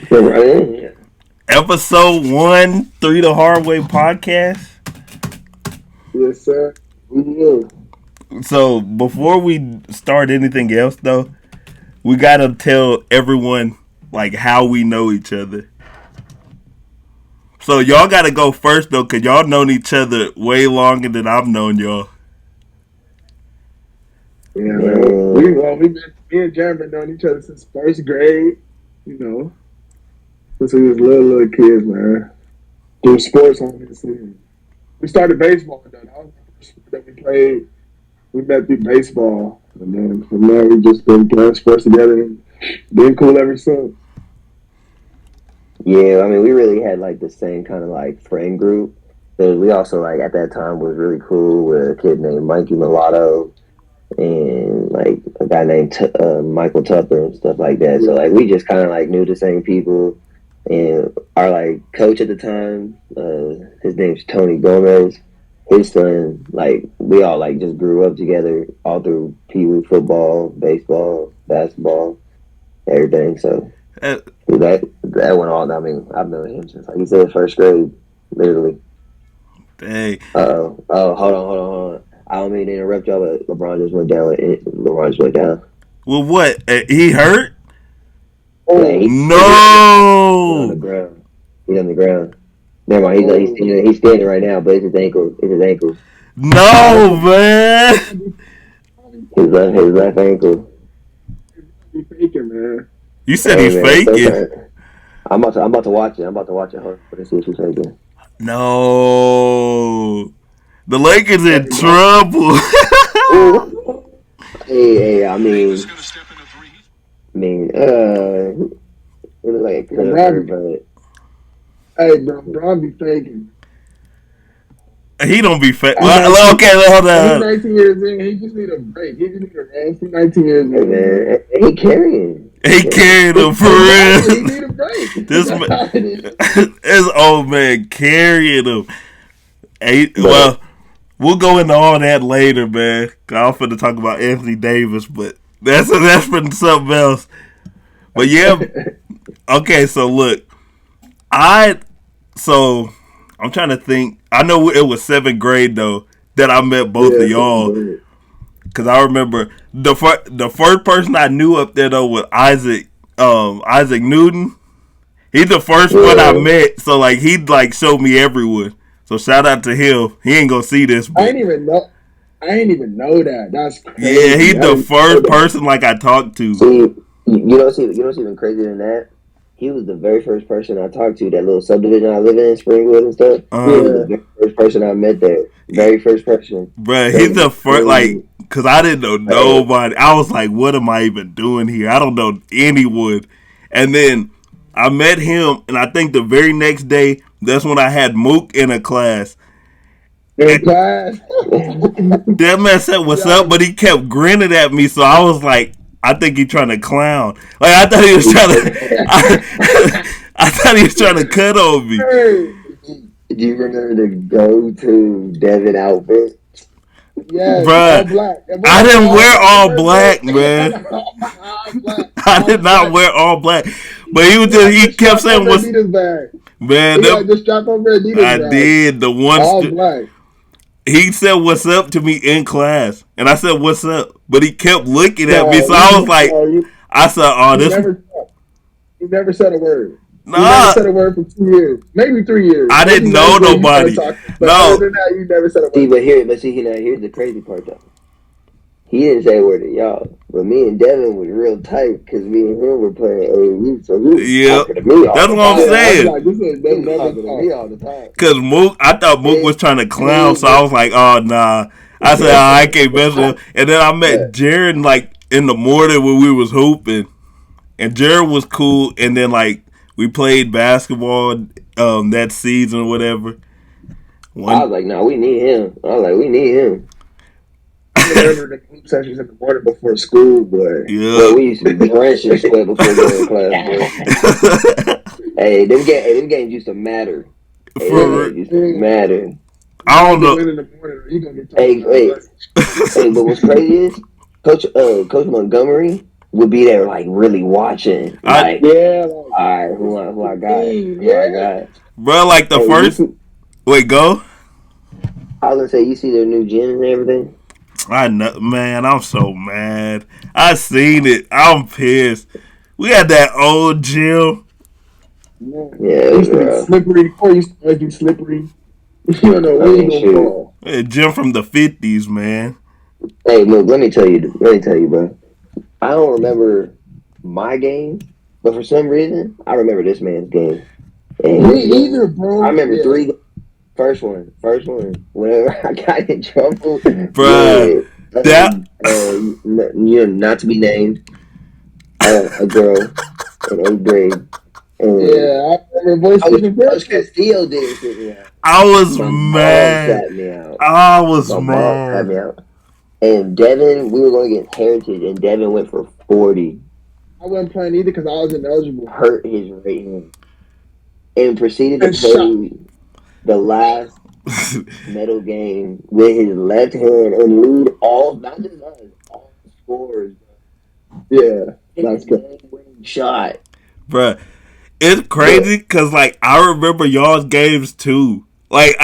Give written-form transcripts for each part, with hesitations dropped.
Right. Episode 1, 3 the Hard Way podcast. Yes, sir. We will. So before we start anything else though, we gotta tell everyone like how we know each other. So y'all gotta go first though, cause y'all known each other way longer than I've known y'all. Yeah, man. Me and Jared been knowing each other since first grade. You know, since we was little kids, man. Doing sports on this thing. We started baseball though. That was the first sport that we played. We met through baseball, and then from there we just been playing sports together and been cool ever since. Yeah, I mean, we really had like the same kind of like friend group. But we also like at that time was really cool with a kid named Mikey Mulatto and like a guy named Michael Tupper and stuff like that. So like we just kind of like knew the same people. And our like coach at the time, his name's Tony Gomez. His son, like we all like just grew up together all through Pee Wee football, baseball, basketball, everything. So Uh, that went on. I mean, I've known him since like you said first grade, literally. Dang. Hold on. I don't mean to interrupt y'all, but LeBron just went down. LeBron just went down. Well, what? He hurt? Like, he's on the No. ground. He's on the ground. Never mind. He's standing right now, but it's his ankle. It's his ankle. No, man. His left ankle. Be faking, man. You said Hey he's man, faking. sometimes I'm about to watch it. Hold on, let's see what she's faking. No. The Lakers in Hey, bro. trouble. Ooh. Hey, it looks like it could have hurt, but Hey, bro, Bron be faking. He don't be fake. He's Well, okay, hold He's on. 19 years in. He just need a break. He just need a rest. He's 19 years hey in. man, he carrying. He carried him for Exactly. He real. need a break. This That's man, how it is. this old man carrying him. Hey, But well, we'll go into all that later, man. 'Cause I'm finna talk about Anthony Davis, but that's for something else. But yeah, okay. So look, I so I'm trying to think. I know it was 7th grade though that I met both of Yeah, y'all. Cause I remember the first person I knew up there though was Isaac Newton. He's the first one I yeah, met, so like he'd like show me everyone. So shout out to him. He ain't gonna see this, I but ain't even know. I ain't even know that. That's yeah, crazy. he's I the didn't know first that. person like I talked to. see, you know, even crazier than that. He was the very first person I talked to. That little subdivision I live in, Springwood and stuff. He was the Yeah. very first person I met there. Very first person. Bruh, That he's was the just first like crazy. cause I didn't know Hey, nobody. I was like, what am I even doing here? I don't know anyone. And then I met him, and I think the very next day, that's when I had Mook in a class. In class. That man said, "What's up?" Yo, But he kept grinning at me, so I was like, "I think he's trying to clown." Like I thought he was trying to, I thought he was trying to cut on me, hey. do you remember the go-to Devin outfit? Yes, all bruh. black. And I what was didn't all wear black? all Remember that? black, man. All black. I All did not black. wear all black, but he was He just had he the kept strap saying, over "What's Adidas bag. man?" He had the strap over Adidas I bag. did the one. All black. He said, "What's up?" to me in class, and I said, "What's up?" But he kept looking at me, No, so I was like, no, you, "I said, oh, you this never talked. You never said a word. You never nah." said a word for 2 years, maybe 3 years. I Maybe didn't know ninth grade you started nobody. talking, but other No, than that, you never said a See, word. here's the crazy part though. He didn't say a word to y'all, but me and Devin was real tight because me and him were playing AAU, so he was yep. talking to me all That's the what I'm time. Yeah, I'd be saying. like, this is He they was never talking to me talk. all the time. Cause Mook, I thought Mook And was trying to clown, so he I was like, "Oh nah." I said, oh, "I can't mess with him." And then I met Jared like in the morning when we was hooping, and Jared was cool. And then like we played basketball that season or whatever. I One, was like, no, we need him. I was like, we need him. I remember the group sessions in the morning before school, boy. Boy, yeah. we used to be drenched in sweat before going to class, boy. Hey, them games used to matter. Hey, them For games used to matter. You I gotta don't get know. win in the morning, or you gonna get talked Hey, about. hey, hey, but what's crazy is Coach Montgomery. would be there like really watching. I Like, Yeah, all right, who I got? Who I yeah. got? bro, like the Hey, you first. see, Wait, go. I was gonna say you see their new gym and everything. I know, man. I'm so mad. I seen it. I'm pissed. We had that old gym. Yeah. It Yeah, used to be bro. slippery. Or it used to always be slippery. You don't know I when you mean, gonna shoot. fall. A gym from the 50s, man. Hey, look, let me tell you. Let me tell you, bro. I don't remember my game, but for some reason, I remember this man's game. And Me his either, game, I bro. remember Yeah. three. First one. Whenever I got in trouble Bruh. with, That. not to be named, a girl in 8th grade, and Yeah, I remember voice Coach, speaking Coach first. Castillo didn't sit me out. I was My mom mad. sat me out. I was My mom sat mad. me out. And Devin, we were going against Heritage, and Devin went for 40, I wasn't playing either because I was ineligible. hurt his right hand, and proceeded to And shot. play the last medal game with his left hand and lead all, not just us, all scores. Yeah, Hit that's his good. game-winning shot. Bruh. It's But crazy because, like, I remember y'all's games too. Like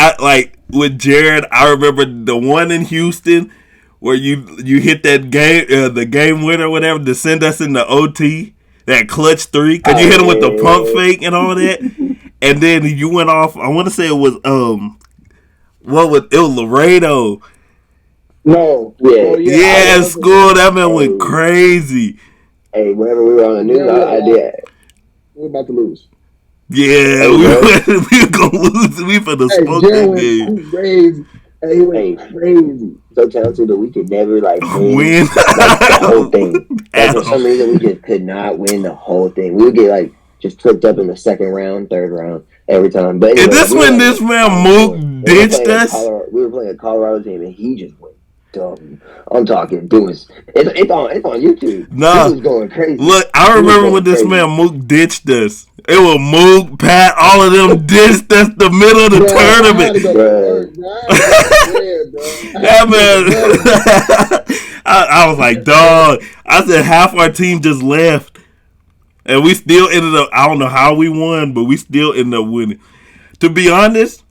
with Jared, I remember the one in Houston where you hit that game, the game winner, or whatever, to send us in the OT. That clutch three, because you oh hit him with the pump yeah, fake and all that, and then you went off. I want to say it was what was it was Laredo. No. yeah, Oh yeah, I Yeah, at was school that man went hey, crazy. hey. Whenever we were on the and news, then we had I lost. did. We were about to lose. Yeah, Hey, we bro. we were gonna lose. We finna Hey, smoke Jared that went game. crazy. Hey, he went Hey, crazy. so talented that we could never like win Win like the whole thing. Like at for all. some reason, we just could not win the whole thing. We would get like just tripped up in the second round, third round every time. But Is anyway, this we were when like this a man Final Four, Mook and we were ditched playing a us? Colorado. We were playing a Colorado team, and he just went dumb. I'm talking doing. It's on YouTube. He Nah, was going crazy. look, I He was remember when going this crazy. man Mook ditched us. It was Mook, Pat, all of them ditched us the middle of the Bro, I had tournament. to go to Bruh. work, bro. I had to get some bread, bro. I had That to get some money. man, I was like, dog. I said half our team just left, and we still ended up. I don't know how we won, but we still ended up winning. To be honest,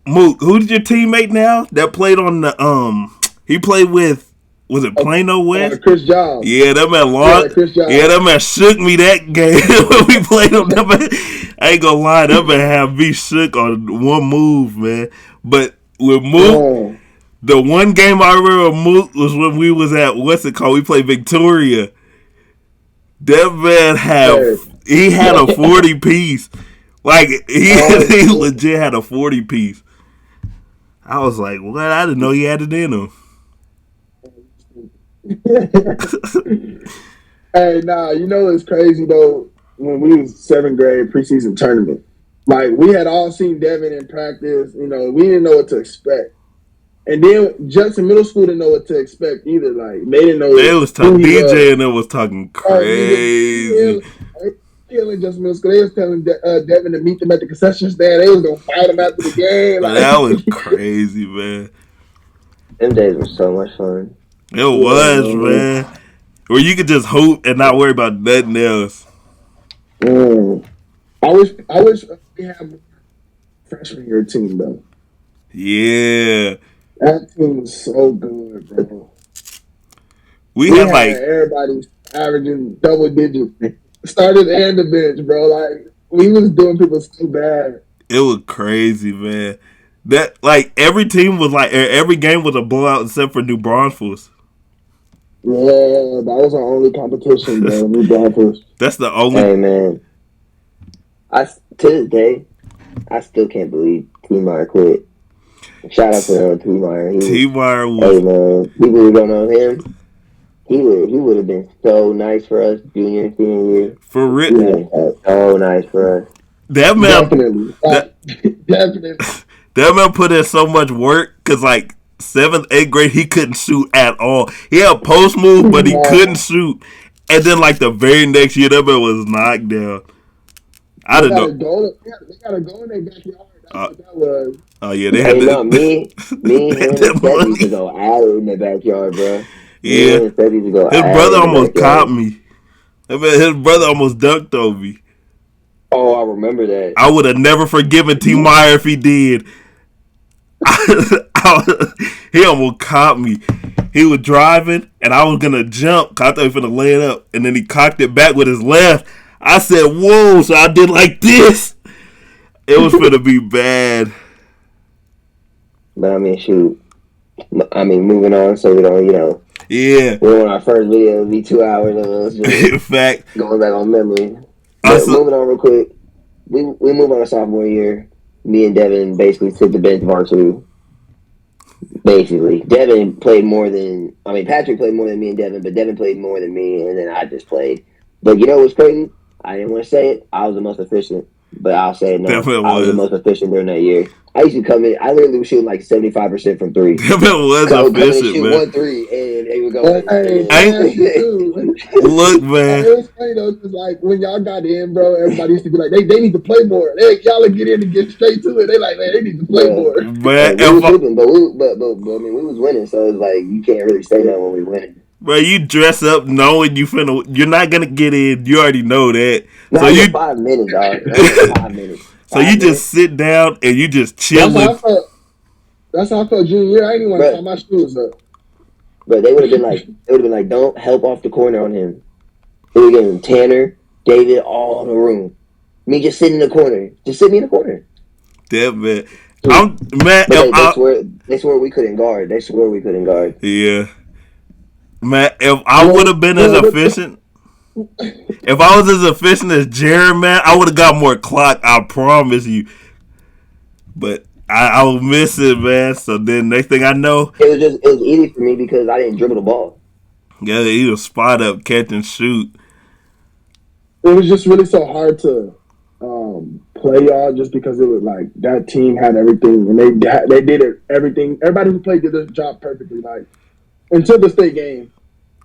Mook, who's your teammate now that played on the he played with, was it Plano West? Chris Jobs. Yeah, that man Yeah, lost. Chris Yeah, Jobs. that man shook me that game when we played him. That man, I ain't gonna lie, that man had me shook on one move, man. But with Mook, Oh, the one game I remember Mook was when we was at what's it called? We played Victoria. That man had hey. he had a 40 piece. Like he Oh, he shit. legit had a 40 piece. I was like, what? I didn't know he had it in him. Hey, nah, you know what's crazy though? When we was 7th grade preseason tournament, like we had all seen Devin in practice. You know, we didn't know what to expect. And then Judson Middle School didn't know what to expect either. Like they didn't They know was who talking he was. DJ and it was talking Oh, nigga, crazy. killing Judson Middle School. They was telling Devin to meet them at the concession stand. They was gonna fight him after the game. But Like, that was crazy, man. Them days were so much fun. It yeah, was, man. man. Where you could just hoop and not worry about nothing else. Mm. I wish we had a freshman year team though. Yeah. That team was so good, bro. We We had had like, everybody averaging double digits, starters and the bench, bro. Like we was doing people so bad. it was crazy, man. That, like, every team was like, every game was a blowout except for New Braunfels. Yeah, that was our only competition, bro. New Braunfels. That's the only. Hey man, to this day, I still can't believe T. Meyer quit. Shout out to T. Meyer. T Wire Hey was. man, people who don't know him, he would have been so nice for us junior and senior year. For He real. would have been so nice for us. That man. Definitely, That, definitely. that man put in so much work because, like, 7th, 8th grade, he couldn't shoot at all. He had post move, but he couldn't shoot. And then, like, the very next year, that man was knocked down. I They didn't got a know. goal. They got a goal in their backyard. That's Uh, what that was. oh, yeah, they had Hey no, the, me, they had him, and that Steph used to money. go at it in the backyard, bro. Me Yeah, and Steph used to go his at it brother in the almost caught backyard. me. I mean, his brother almost dunked on me. Oh, I remember that. I would have never forgiven T. Meyer if he did. He almost caught me. He was driving, and I was gonna jump. 'Cause I thought he was gonna lay it up, and then he cocked it back with his left. I said, "Whoa!" So I did like this. It was gonna be bad. But I mean, shoot. I mean, moving on, so we don't, Yeah. we want our first video to be 2 hours of us just In fact, going back on memory. I But saw, moving on real quick, we move on to sophomore year. Me and Devin basically took the bench varsity. Basically, Devin played more than Patrick played more than me and Devin, but Devin played more than me, and then I just played. But you know what's crazy? I didn't want to say it. I was the most efficient, but I'll say it now. Devin I was the was most efficient during that year. I used to come in. I literally was shooting like 75% from three. Devin was I would come in and efficient, shoot man. 1 3, and they would go in. Hey, I And nasty too. look, Hey, man. it was funny though, because like when y'all got in, bro, everybody used to be like, they need to play more. Y'all would get in and get straight to it. They like, man, they need to play more. Man, we was hooping, but I mean, we was winning, so it's like you can't really say that when we win. bro, you dress up knowing you're not gonna get in. You already know that. Not So even you 5 minutes, dog. Not even 5 minutes. so you just sit down and you just chill That's how I with. felt. That's how I felt junior year. I didn't even want to Bruh. tie my shoes up. But they would have been like, don't help off the corner on him. They would give him Tanner, David, all in the room. Me just sitting in the corner. Just sit me in the corner. That man. I'm man. But they swear we couldn't guard. They swear we couldn't guard. Yeah, man. If I would have been as efficient, if I was as efficient as Jared, man, I would have got more clock. I promise you. But I was missing, man. So then next thing I know, It was easy for me because I didn't dribble the ball. yeah, he was spot up, catch and shoot. It was just really so hard to play y'all just because it was like that team had everything and they did it everything. Everybody who played did their job perfectly. Like until the state game,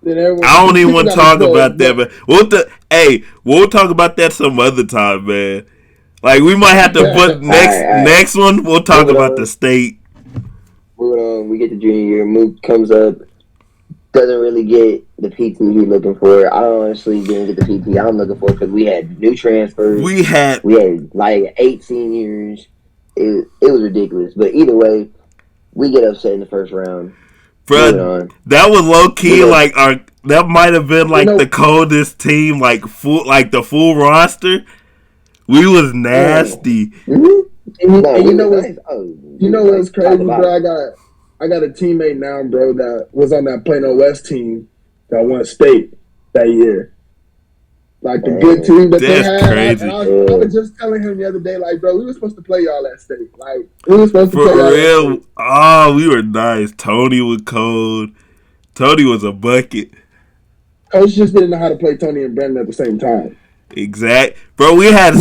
then everyone. I don't even want to talk know, about that, man. We'll talk about that some other time, man. Like we might have to put next one. We'll talk about the state. Moving on, we get to junior year. Mook comes up, doesn't really get the PT he's looking for. I honestly didn't get the PT I'm looking for because we had new transfers. We had like 8 seniors. It was ridiculous. But either way, we get upset in the first round. Bro, that was low key like that might have been like the coldest team, like the full roster. We was nasty. Mm-hmm. And you know what's crazy, bro? I got a teammate now, bro, that was on that Plano West team that won state that year. Like the good team that they had. Crazy. I was just telling him the other day, like, bro, we were supposed to play y'all at state. Like, we were supposed to play y'all at state. Oh, we were nice. Tony was cold. Tony was a bucket. Coach just didn't know how to play Tony and Brandon at the same time. Exact, bro. We had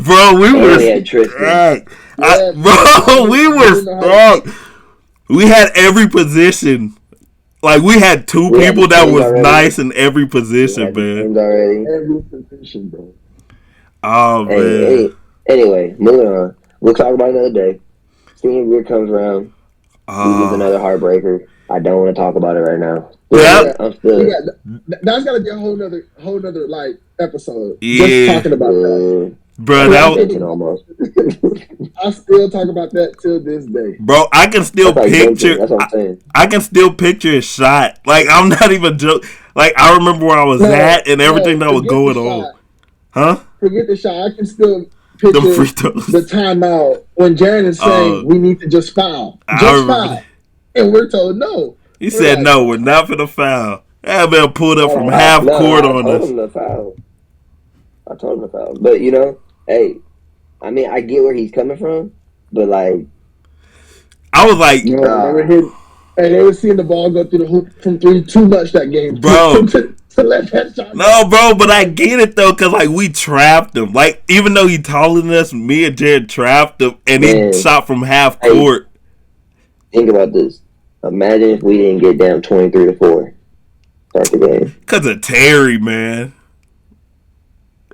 bro. We were stacked. Bro, we were stacked. We had every position. Like we had two people that was nice in every position, man. Every position, bro. Oh man. Anyway, moving on. We'll talk about it another day. Senior year comes around. We get another heartbreaker. I don't want to talk about it right now. Yeah, that's gotta be a whole nother like episode. Yeah, just talking about that, bro. Almost. I still talk about that till this day, bro. I can still picture. That's what I'm saying. I can still picture his shot. Like I'm not even joking. Like I remember where I was at and everything that was going on. Huh? Forget the shot. I can still picture the timeout when Jaron is saying we need to just foul, foul, and we're told no. He said, like, no, we're not for the foul. That man pulled up from half court on us. I told him to foul. But, hey, I mean, I get where he's coming from, but, like... I was like... they were hitting, and they were seeing the ball go through the hoop from three too much that game. Bro. to let that shot no, bro, but I get it, though, because, like, we trapped him. Like, even though he taller than us, me and Jared trapped him, and he shot from half court. Think about this. Imagine if we didn't get down 23-4. Start the game. Because of Terry, man.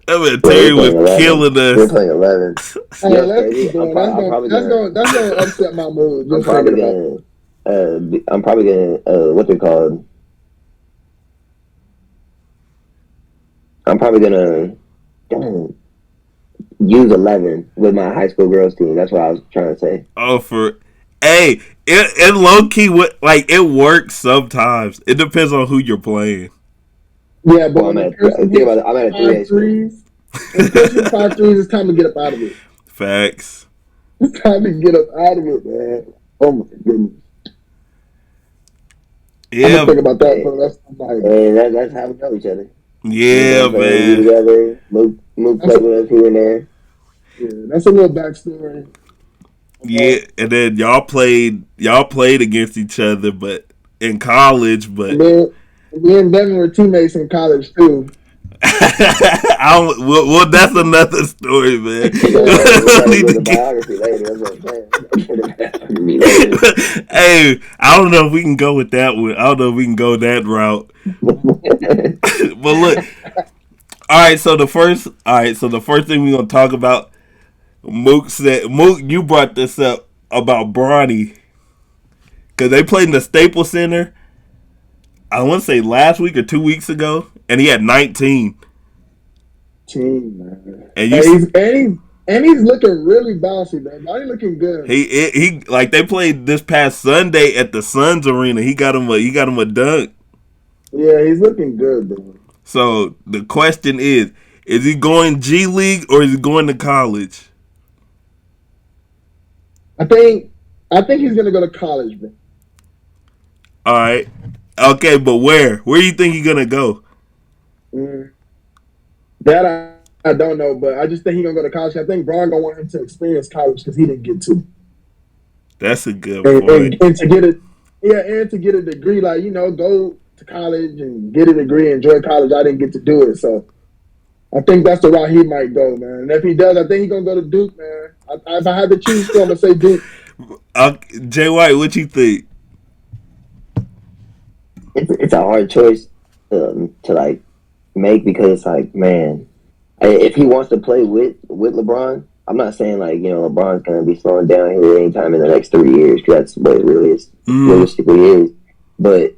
I mean, Terry was killing us. We're playing 11. Hey, let's keep going. That's going to upset my mood. I'm probably gonna what they called. I'm probably gonna use 11 with my high school girls team. That's what I was trying to say. Oh, hey, it low key like it works sometimes. It depends on who you're playing. Yeah, but Well, when a person think hits about it. I'm at a 3A five school. threes, when a person hits 5 threes, it's time to get up out of it. Facts. It's time to get up out of it, man. Oh my goodness. I'm gonna Yeah, think about that for the rest of my life. And that's how we know each other. We've yeah, been playing you man. together. Mook That's played a, with us here and there. yeah, that's a little backstory Yeah, about. and then y'all played against each other, but in college, And but then me and Devin were teammates in college too. I don't, well, that's another story, man. We We gotta need get to the get. biography later. That's what I'm saying. We gotta get the biography later. Hey, I don't know if we can go with that one. I don't know if we can go that route. But look, all right. So the first thing we're gonna talk about, Mook, you brought this up about Bronny because they played in the Staples Center. I want to say last week or 2 weeks ago, and he had 19. Team, man. And you, And he's looking really bouncy, man. Body looking good. he like they played this past Sunday at the Suns Arena. He got him a dunk. Yeah, he's looking good, bro. So the question is he going G League or is he going to college? I think I think he's gonna go to college, bro. All right, okay, but where? Where do you think he's gonna go? Mm, that I don't know, but I just think he's gonna go to college. I think Braun gonna want him to experience college because he didn't get to, That's a good and, point. and to get it, yeah, and to get a degree, like go to college and get a degree, enjoy college. I didn't get to do it, so I think that's the route he might go, man. And if he does, I think he's gonna go to Duke, man. If I had to choose, still, I'm gonna say Duke. Jay White, what you think? It's a hard choice to like make because it's like, man, if he wants to play with LeBron, I'm not saying like LeBron's gonna be slowing down here anytime in the next 3 years because that's what it really is realistically is. But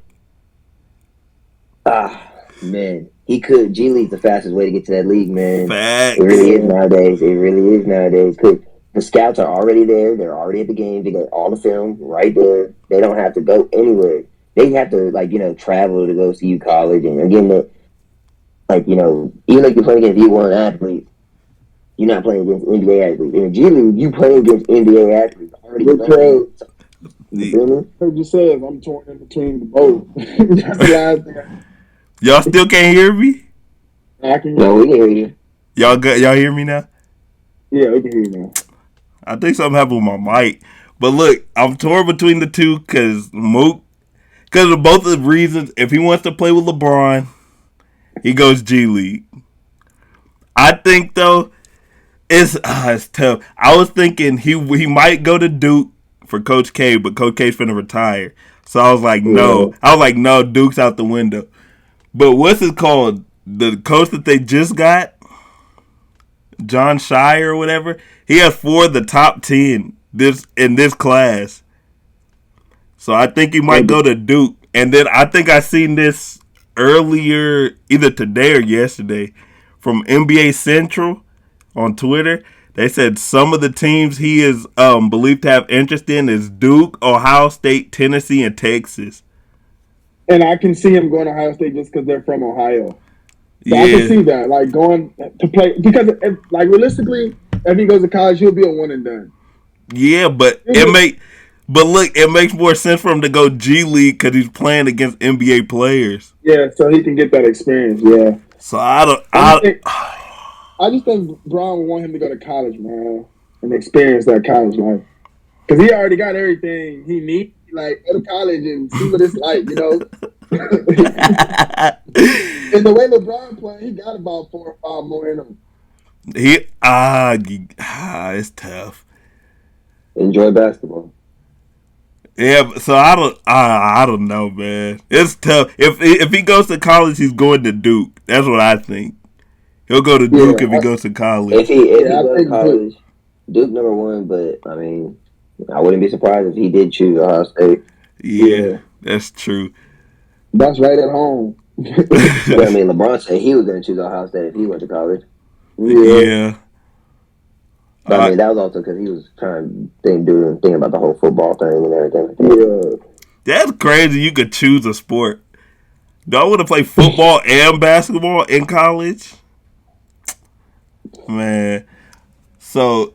man, he could. G League's the fastest way to get to that league, man. Facts. It really is nowadays. It really is nowadays because the scouts are already there. They're already at the game. They got all the film right there. They don't have to go anywhere. They have to travel to go see you college, and again, that even though you're playing against D1 athletes, you're not playing against NBA athletes. In the G League, you play against NBA athletes already. You feel me? Heard you say it, I'm torn in between the both. That's the last thing Y'all still can't hear me? I can No, hear. we can hear you. Y'all hear me now? Yeah, we can hear you now. I think something happened with my mic. But look, I'm torn between the two because of both of the reasons. If he wants to play with LeBron, he goes G League. I think though it's tough. I was thinking he might go to Duke for Coach K, but Coach K's finna retire. So I was like, no. I was like, no, Duke's out the window. But what's it called? The coach that they just got, John Shire or whatever, he has 4 of the top 10 in this class. So I think he might go to Duke. And then I think I seen this earlier, either today or yesterday, from NBA Central on Twitter. They said some of the teams he is believed to have interest in is Duke, Ohio State, Tennessee, and Texas. And I can see him going to Ohio State just because they're from Ohio. So Yeah. I can see that, like going to play because, realistically, if he goes to college, he'll be a one and done. Yeah, but it makes more sense for him to go G League because he's playing against NBA players. Yeah, so he can get that experience. Yeah. So I don't. I just think Braun would want him to go to college, man, and experience that college life because he already got everything he needs. Like go to college and see what it's like, And the way LeBron playing, he got about 4 or 5 more in him. It's tough. Enjoy basketball. Yeah, so I don't know, man. It's tough. If he goes to college, he's going to Duke. That's what I think. He'll go to Duke if he goes to college. If he goes to college, Duke number 1. But I mean, I wouldn't be surprised if he did choose Ohio State. Yeah, Yeah, that's true. that's right at home. But I mean, LeBron said he was going to choose Ohio State if he went to college. Yeah, Yeah. But I Uh, mean, that was also because he was trying to think about the whole football thing and everything like that. yeah. that's crazy. You could choose a sport. Do I want to play football and basketball in college? Man. So,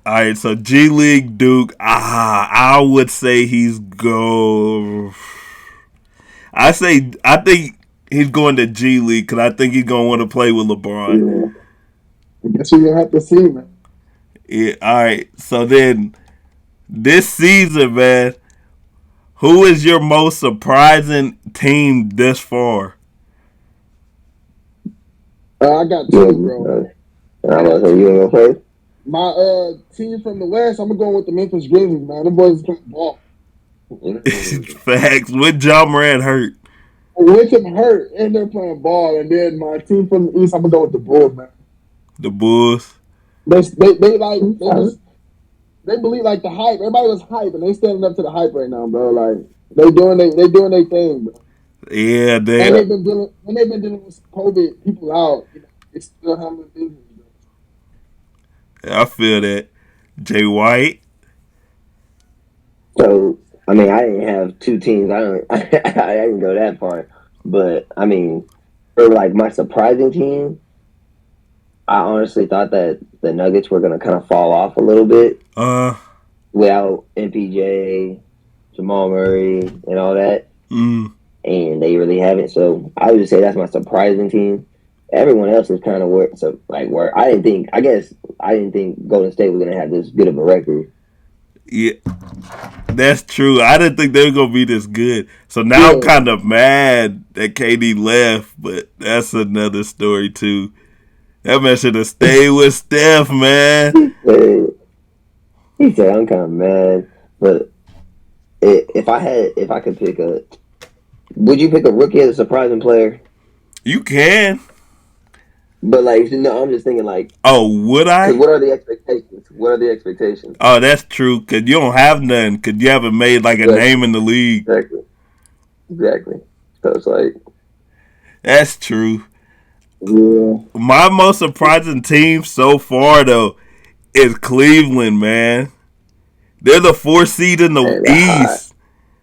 all right. So G League Duke. I would say he's go. I think he's going to G League because I think he's gonna want to play with LeBron. Yeah. I guess we're gonna have to see, man. Yeah. All right. So then this season, man, who is your most surprising team this far? I got Yeah, two, bro. I was like, you ain't gonna play? My team from the West, I'm gonna go with the Memphis Grizzlies, man. Them boys is playing ball. Facts. With John Moran hurt. With him hurt, and they're playing ball. And then my team from the East, I'm gonna go with the Bulls, man. The Bulls. They like they believe like the hype. Everybody was hype, and they standing up to the hype right now, bro. Like they doing their thing, bro. Yeah, And they. they've been dealing with some COVID people out. You know, they still handling business, bro. I feel that. Jay White. So, I mean, I didn't have two teams. I don't. I didn't go that far. But I mean, for like my surprising team, I honestly thought that the Nuggets were going to kind of fall off a little bit Uh. without MPJ, Jamal Murray, and all that, Mm, and they really haven't. So I would just say that's my surprising team. Everyone else is kind of where I didn't think. I guess I didn't think Golden State was going to have this good of a record. yeah, that's true. I didn't think they were gonna be this good. So now I'm Yeah, kind of mad that KD left, but that's another story too. That man should have stayed with Steph, man. Uh, he said, "I'm kind of mad, but if I could pick a, would you pick a rookie as a surprising player? You can. But like, no, I'm just thinking like, Oh, would because I? what are the expectations? What are the expectations? Oh, that's true. Cause you don't have none. Cause you haven't made like a Exactly, name in the league. exactly, exactly. So it's like, That's true. yeah. My most surprising team so far though is Cleveland, man. They're the 4th seed in the man, they're hot. East.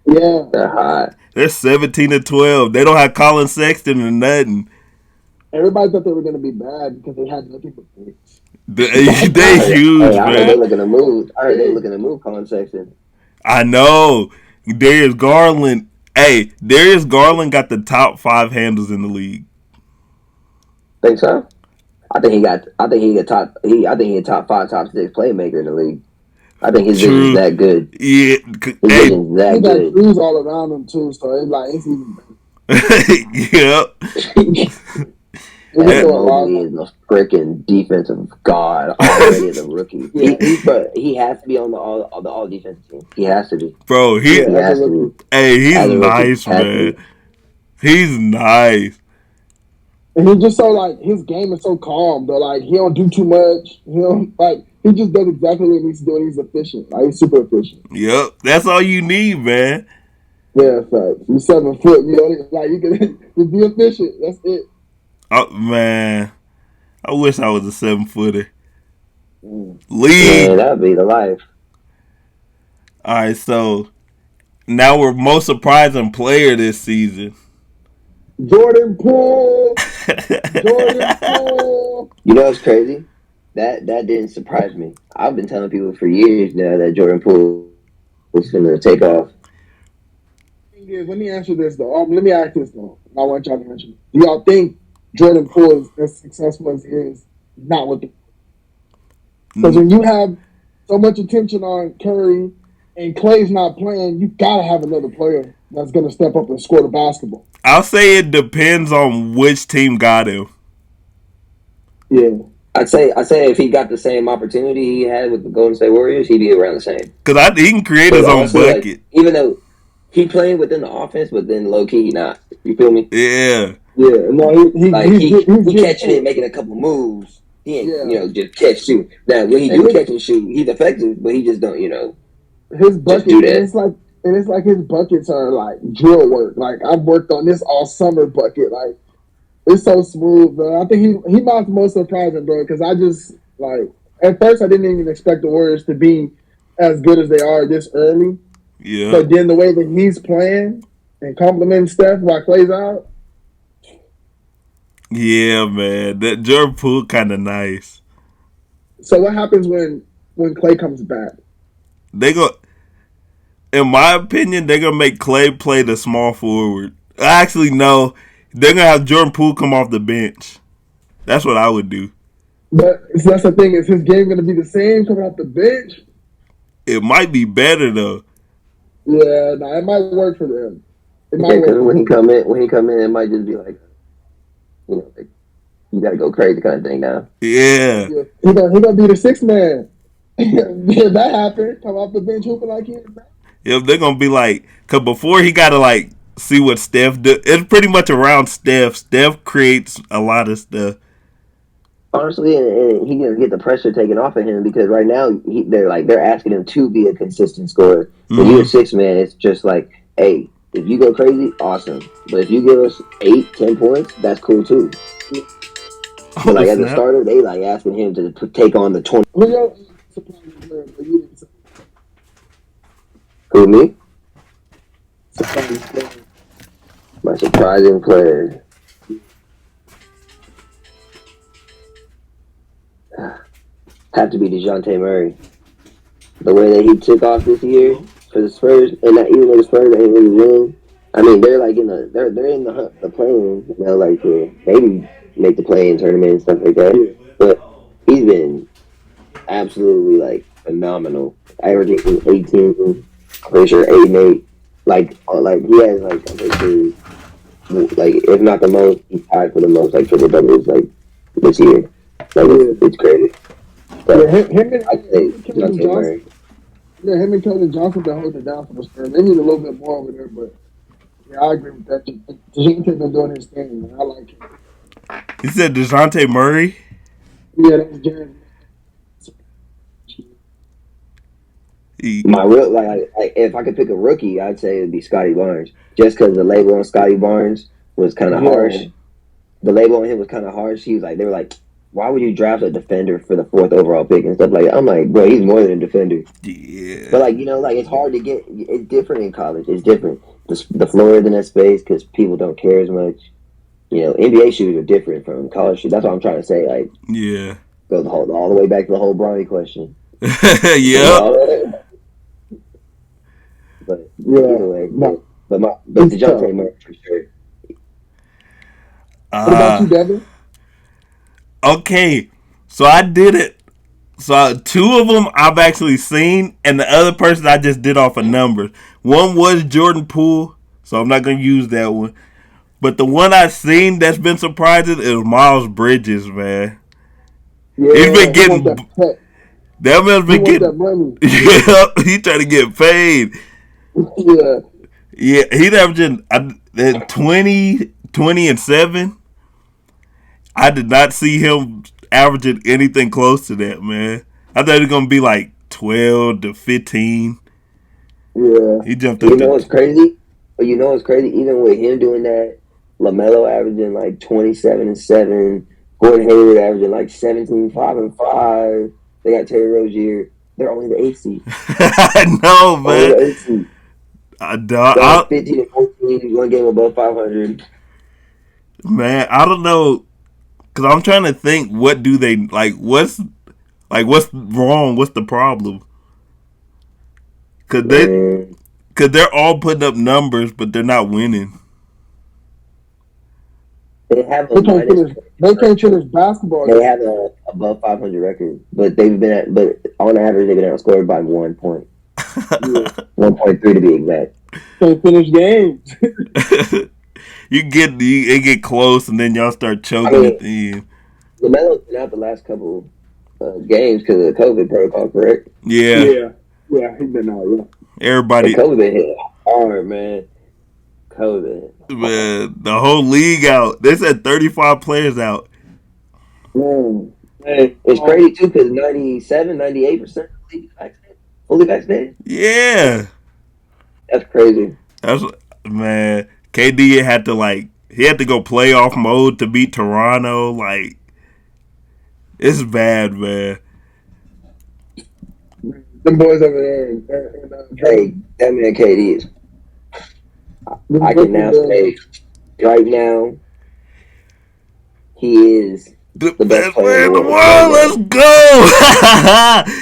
Yeah, They're hot. They're 17-12. They don't have Colin Sexton or nothing. everybody thought they were gonna be bad because they had nothing but picks. They huge, I heard they man. looking to move. I heard they looking to move Colin Sexton. I know. Darius Garland. Hey, Darius Garland got the top 5 handles in the league. Think so? I think he got top. I think he a top 5, top 6 playmaker in the league. I think his vision's True. that good. Yeah. His Hey. vision's He that got good. trees all around him too, so it's like it's even Yep. It was Evan so a lot. Mobley is a freaking defensive god already as a rookie. Yeah, He has to be on the all defensive team. He has to be. Bro, yeah, He as a has to rookie. be hey, he's as a rookie. nice, Has to man. be. He's nice. And he just so like his game is so calm, though. Like he don't do too much. He don't like he just does exactly what he needs to do, and he's efficient. Like he's super efficient. Yep. That's all you need, man. Yeah, facts. You're 7 foot. You know, like you can just be efficient. That's it. Oh, man. I wish I was a 7-footer. Mm. Man, League. that'd be the life. All right, so now we're most surprising player this season. Jordan Poole. Jordan Poole. You know what's crazy? That didn't surprise me. I've been telling people for years now that Jordan Poole was going to take off. Thing is, let me answer this though. Let me ask this though. I want y'all to answer. Do y'all think Jordan Poole is as successful as he is not with the? Because when you have so much attention on Curry and Clay's not playing, you gotta have another player that's gonna step up and score the basketball. I'll say it depends on which team got him. Yeah, I'd say if he got the same opportunity he had with the Golden State Warriors, he'd be around the same. Because he can create But his own honestly, bucket. like, even though he playing within the offense, but then low key he not. You feel me? Yeah. yeah. No, Like he's he good catching too. it, making a couple moves. He ain't Yeah, just catch shoot. Now when he and do catch and shoot, he's effective, but he just don't his just bucket, do and that. it's like and it's like his buckets are like drill work. Like I've worked on this all summer bucket. Like it's so smooth, bro. I think he might be the most surprising, bro, because I just like at first I didn't even expect the Warriors to be as good as they are this early. Yeah. But then the way that he's playing and complimenting Steph while Clay's out. Yeah, man. That Jordan Poole kind of nice. So what happens when Clay comes back? They go, in my opinion, they're gonna make Clay play the small forward. Actually, no, they're gonna have Jordan Poole come off the bench. That's what I would do. But so that's the thing, is his game going to be the same coming off the bench? It might be better though. Yeah, nah, it might work for them. It Yeah, might because work for when he them. come in, it might just be like, like you got to go crazy kind of thing now. Yeah. Yeah, he gonna be the sixth man. If that happened, come off the bench hooping like he is now. If they're gonna be like, cause before he gotta like see what Steph do. It's pretty much around Steph. Steph creates a lot of stuff. Honestly, and he gonna get the pressure taken off of him because right now they're asking him to be a consistent scorer. When you're a Mm-hmm. six man, it's just like, hey, if you go crazy, awesome. But if you give us 8, 10 points, that's cool too. But Oh like as a snap! starter, they like asking him to take on the 20. Who your surprising player? But you didn't say Who me? surprising player. My surprising player have to be Dejounte Murray. The way that he took off this year for the Spurs, and that even though the Spurs ain't really win, I mean they're like they're in the playing, like to maybe make the play-in tournament and stuff like that. Yeah, But he's been absolutely like phenomenal, averaging 18, pretty sure 8 and 8. Like he has like I'm pretty sure like if not the most, he's tied for the most like triple doubles like this year. Like yeah, it's crazy. yeah. So I'd Him say and Keldon Dejounte Johnson. Murray. Yeah, him and Keldon Johnson been holding it down for the Spurs. They need a little bit more over there, but yeah, I agree with that. Dejounte been doing his thing, man. I like him. He said Dejounte Murray. Yeah, that's James. He, My real like if I could pick a rookie, I'd say it'd be Scotty Barnes. Just because the label on Scotty Barnes was kind of harsh. Yo, The label on him was kind of harsh. He was like, they were like, why would you draft a defender for the fourth overall pick and stuff like that? I'm like, bro, he's more than a defender. yeah. But like like it's hard to get. It's different in college. It's different. The floor is in that space because people don't care as much. NBA shooters are different from college shooters. That's what I'm trying to say. Like, Yeah. go all the way back to the whole Bronny question. Yep. But yeah, either way, no, but it's tough. Dejounte Murray for sure. What about you, Uh Devin? okay. So I did it. So two of them I've actually seen, and the other person I just did off of numbers. One was Jordan Poole, so I'm not gonna use that one. But the one I seen that's been surprising is Miles Bridges, man. He's been Yeah, he want getting that pet. that man's He been want that getting. money. Yeah, he trying to get paid. Yeah, Yeah, he's averaging 20 and 7. I did not see him averaging anything close to that, man. I thought it was gonna be like 12 to 15. yeah, He jumped You up know to what's crazy? But you know what's crazy? Even with him doing that, LaMelo averaging like 27 and 7, Gordon Hayward averaging like 17, 5 and 5. They got Terry Rozier. They're only the eighth seed. I know, Only man. the eighth seed. They're I, like 15 and 14, one game above 500. man, I don't know, cause I'm trying to think. What do they like? What's wrong? What's the problem? Cause they, Man, cause they're all putting up numbers, but they're not winning. they have a they can't minus finish. They 29. can't finish basketball They games. have a above 500 record, but but on average they've been outscored by 1 point, Yeah, 1.3 to be exact. can't finish games. It get close, and then y'all start I choking at mean, the end. LaMelo's been out the last couple games because of the COVID protocol, correct? Yeah, Yeah, yeah, he been out. Yeah, And everybody, COVID been hit hard, man. COVID hard. man, the whole league out. They said 35 players out. man. Man, it's crazy too because 97, 98% of the league is vaccinated, fully vaccinated. Yeah, That's crazy. That's man. KD had to he had to go playoff mode to beat Toronto. Like it's bad, man. Them boys over there Hey, that man KD is. I can now say right now he is The the best best player in player the in the world right world. now. Let's go.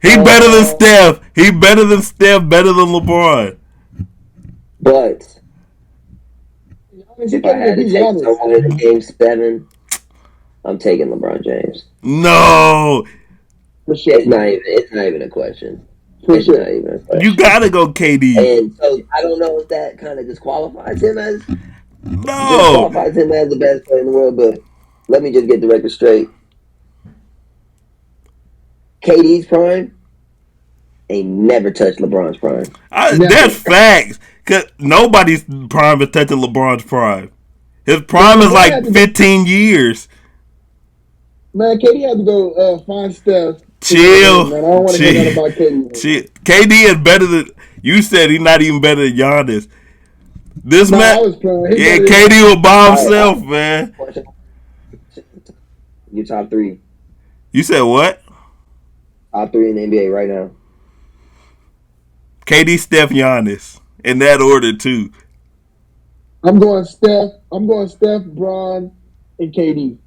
He better than Steph. He better than Steph. Better than LeBron. But if I had to take someone in Game 7, I'm taking LeBron James. No, It's not even a question. It's not even a question. you gotta go KD. And so I don't know if that kind of disqualifies him as No, the best player in the world. But let me just get the record straight. KD's prime ain't never touched LeBron's prime. that's facts. Cause nobody's prime is touching LeBron's prime. His prime is like 15 years. Man, KD had to go find Steph. Chill. Man, I don't want to hear nothing about KD. Chill. KD is better than you said. He's not even better than Giannis. This man, I was playing. yeah, KD was by himself, right. man. You top 3. You said what? Top 3 in the NBA right now. KD, Steph, Giannis. In that order, too. I'm going Steph, Bron, and KD.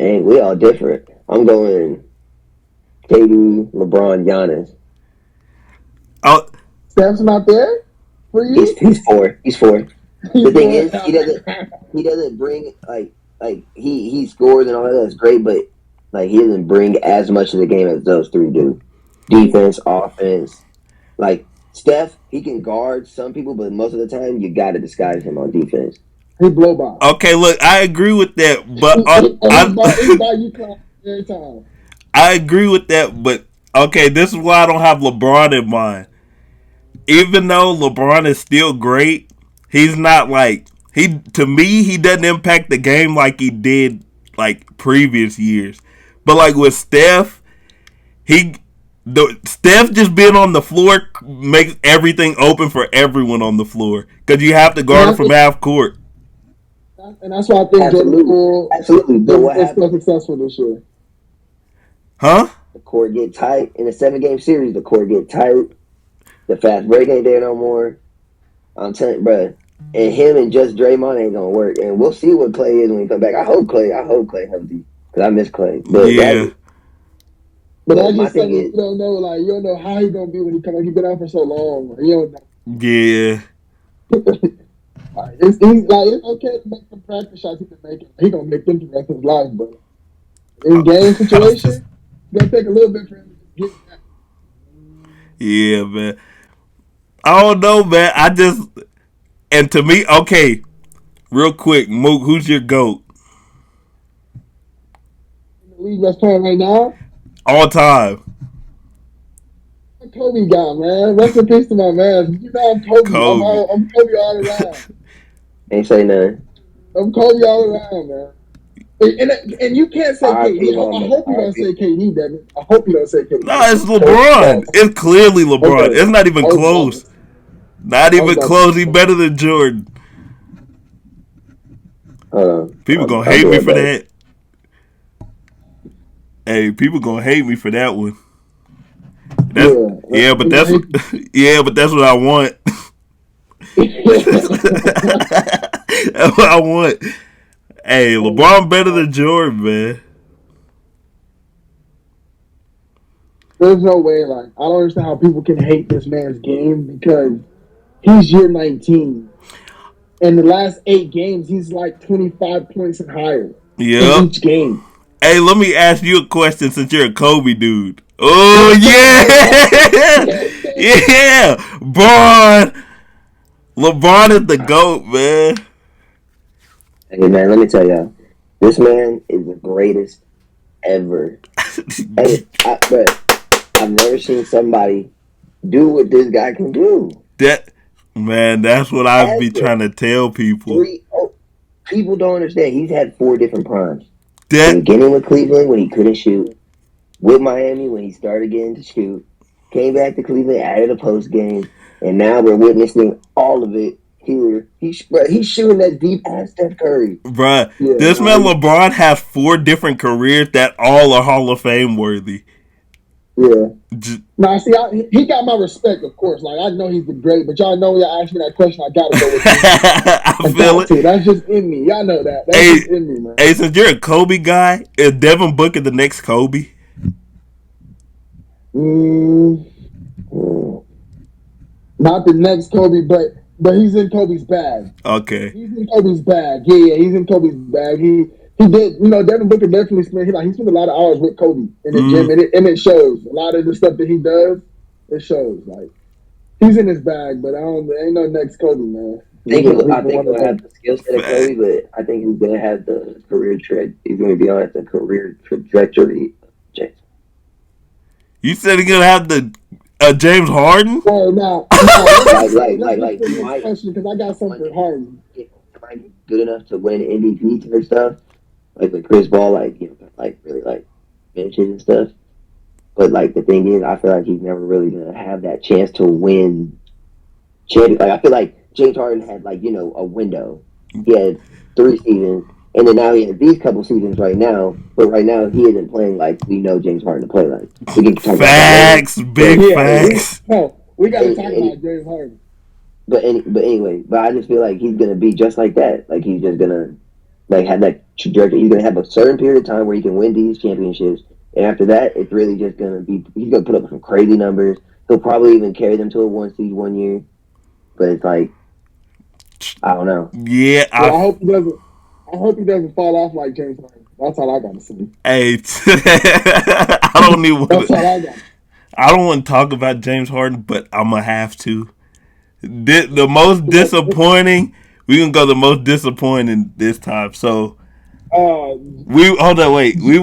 And we all different. I'm going KD, LeBron, Giannis. Oh, Steph's not there for you? He's 4. He's 4. The thing is, he doesn't bring like he scores and all that. That's great, but like he doesn't bring as much to the game as those 3 do. Defense, offense. Like Steph, he can guard some people, but most of the time you got to disguise him on defense. He blow by. Okay, look, I agree with that, but he buy you time every time. I agree with that, but okay, this is why I don't have LeBron in mind. Even though LeBron is still great, he's not to me he doesn't impact the game like he did like previous years. But like with Steph, Steph just being on the floor makes everything open for everyone on the floor because you have to guard him from half court. And that's why I think Jordan Poole is so successful this year. Huh? The court get tight in a 7-game series. The court get tight. The fast break ain't there no more. I'm telling you, bro. And him and just Draymond ain't gonna work. And we'll see what Clay is when he come back. I hope Clay healthy because I miss Clay. But yeah. But I just think you don't know how he gonna be when he come back. He's been out for so long. You don't know. Yeah. It's okay to make some practice shots he can make it. He gonna make them the rest of his life, but in game situation, it's gonna take a little bit for him to get back. Yeah, man. I don't know, man. And to me, okay, real quick, Mook, who's your GOAT? In the league that's playing right now? All time. I'm a Kobe guy, man. Rest in peace to my man. You know I'm Kobe. I'm Kobe all around. Ain't say nothing. I'm Kobe all around, man. And you can't say KD. I hope you don't say KD, Devin. I hope you don't say KD. No, it's LeBron. It's clearly LeBron. Okay. It's not even close. Not even close. He's better than Jordan. People gonna hate me for that. Hey, people gonna hate me for that one. But that's what I want. That's what I want. Hey, LeBron better than Jordan, man. There's no way. Like, I don't understand how people can hate this man's game because he's year 19. In the last 8 games, he's like 25 points and higher in each game. Hey, let me ask you a question since you're a Kobe dude. Oh, yeah! Yeah! LeBron is the GOAT, man. Hey, man, let me tell y'all. This man is the greatest ever. Hey, I've never seen somebody do what this guy can do. That's what I be trying to tell people. People don't understand. He's had 4 different primes. Beginning with Cleveland when he couldn't shoot. With Miami when he started getting to shoot. came back to Cleveland, added a post game, and now we're witnessing all of it here. He's shooting that deep ass Steph Curry. Bruh, Yeah, this man LeBron has 4 different careers that all are Hall of Fame worthy. yeah. J- Now, see, he got my respect, of course. Like, I know he's the great, but y'all know when y'all ask me that question, I gotta go with him. I I feel got it. to. That's just in me. Y'all know that. That's Hey, just in me, man. hey, since you're a Kobe guy, is Devin Booker the next Kobe? Mm, Mm. not the next Kobe, but he's in Kobe's bag. Okay. He's in Kobe's bag. Yeah, he's in Kobe's bag. He did. Devin Booker definitely spent a lot of hours with Kobe in the gym, Mm. and it shows. A lot of the stuff that he does, it shows. Like he's in his bag, but I don't. Ain't no next Kobe, man. I He's the think one to he'll take. have the skill set of Kobe, but I think he's gonna have the career tread. He's gonna be on the career trajectory of James. You said he's gonna have the James Harden? Well, now, let me say, let's get Like to the he next might question because I got something for Harden. get he might be good enough to win MVP type stuff, like with Chris Ball, like really like mentioned and stuff. But like the thing is, I feel like he's never really gonna have that chance to win champion. Like I feel like James Harden had like a window. He had 3 seasons, and then now he has these couple seasons right now. But right now he isn't playing like we know James Harden to play like. We can talk about that later. Facts, big But Yeah, facts. we got to talk any, about James Harden. but I just feel like he's gonna be just like that. Like he's just gonna like have that trajectory. He's gonna have a certain period of time where he can win these championships, and after that, it's really just gonna be. He's gonna put up some crazy numbers. He'll probably even carry them to a 1 seed one year. But it's like I don't know. Yeah, But I hope he doesn't. I hope he doesn't fall off like James Harden. That's all I got to say. hey, I don't even. That's all I got. I don't want to talk about James Harden, but I'm gonna have to. The most disappointing. We gonna go the most disappointing this time. So Uh, we hold on, wait. We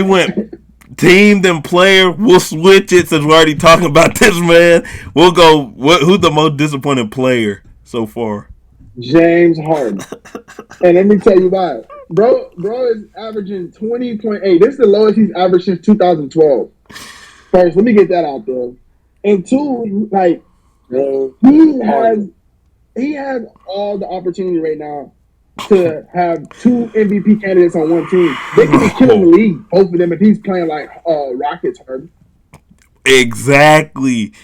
went team then player. We'll switch it since we're already talking about this man. We'll go. Who's the most disappointing player so far? James Harden. And let me tell you why. Bro is averaging 20.8. This is the lowest he's averaged since 2012. First, let me get that out there. And two, like Man, he has all the opportunity right now to have 2 MVP candidates on one team. They could be killing the league, both of them, if he's playing like Rockets Harden. Exactly,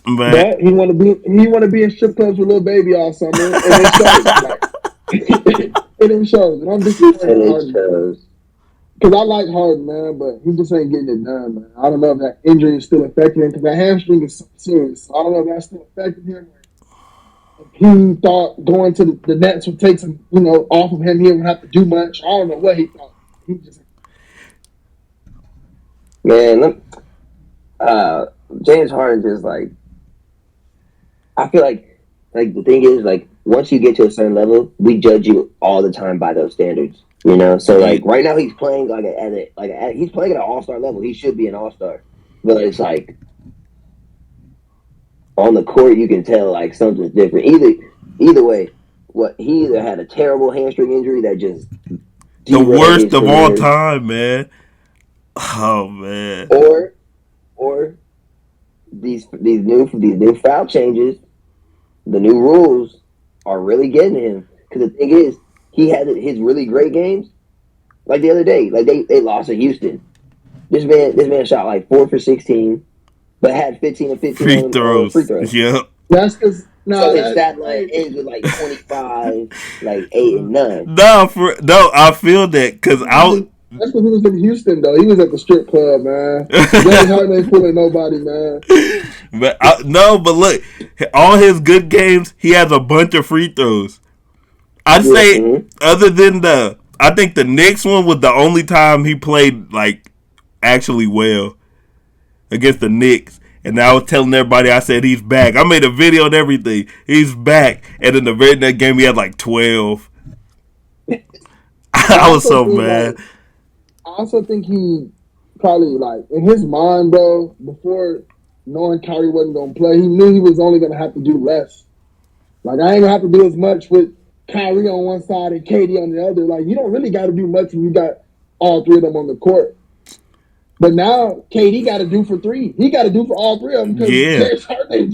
man. But he want to be in strip clubs with Lil Baby all summer, and it shows. Like, it didn't show. And I'm disappointed in Harden. Because I like Harden, man, but he just ain't getting it done, man. I don't know if that injury is still affecting him because that hamstring is so serious. So I don't know if that's still affecting him. He thought going to the Nets would take some, off of him. He wouldn't have to do much. I don't know what he thought. He just man, James Harden just like I feel like the thing is like once you get to a certain level, we judge you all the time by those standards. So like right now he's playing he's playing at an all-star level. He should be an all-star, but it's like on the court you can tell like something's different. Either way, what he either had a terrible hamstring injury that just The derailed worst his of all career, time, man. Oh man. or these new foul changes, the new rules are really getting to him. Because the thing is, he had his really great games. Like the other day, like they lost to Houston. This man shot like 4 for 16, but had 15 of 15 Free on free throws. throws. Yep. that's because So his stat line ends with like 25, like 8 and 9. No, I feel that because I. that's because he was in Houston though. He was at the strip club, man. James Harden ain't fooling nobody, man. But look, all his good games, he has a bunch of free throws. I'd Yeah, say, other than I think the Knicks one was the only time he played like actually well against the Knicks. And I was telling everybody, I said he's back. I made a video and everything. He's back. And in the very next game, he had like 12. I was so mad. I also think he probably like in his mind, bro. Before knowing Kyrie wasn't gonna play, he knew he was only gonna have to do less. Like I ain't gonna have to do as much with Kyrie on one side and KD on the other. Like you don't really got to do much when you got all three of them on the court. But now KD got to do for three. He got to do for all three of them because Yeah, James Harden ain't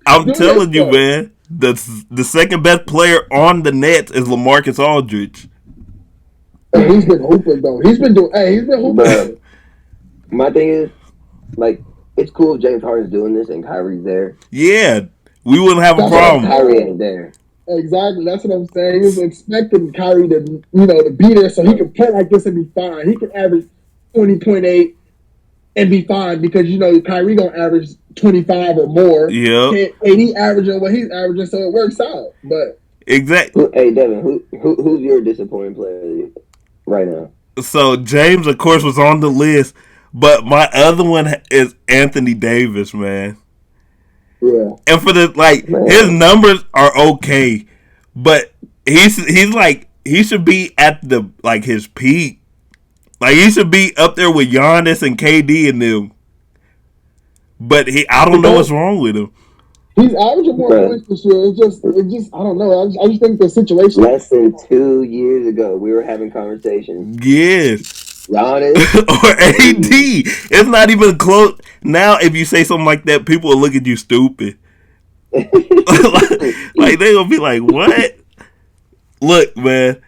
I'm doing that telling you, stuff. man. The second best player on the Nets is LaMarcus Aldridge. And he's been hooping though. He's been doing. Hey, he's been hooping But though. my thing is, like, it's cool if James Harden's doing this and Kyrie's there, Yeah, we wouldn't have a That's what I'm but problem. Kyrie saying. ain't there. Exactly. That's what I'm saying. He was expecting Kyrie to be there so he could play like this and be fine. He could average 20.8 and be fine because Kyrie gonna average 25 or more. Yep, And he averaging what he's averaging, so it works out. But exactly. Hey Devin, who's your disappointing player right now? So James, of course, was on the list, but my other one is Anthony Davis, man. yeah, And for the his Man, numbers are okay, but he's like he should be at the his peak. Like he should be up there with Giannis and KD and them. But I don't know what's because wrong with him. he's averaging more bro, points this year. It just I don't know. I just think the situation. less than 2 years ago, we were having conversations. Yes. Giannis, Or KD. AD. It's not even close. Now, if you say something like that, people will look at you stupid. Like they gonna be like, "What?" Look, man.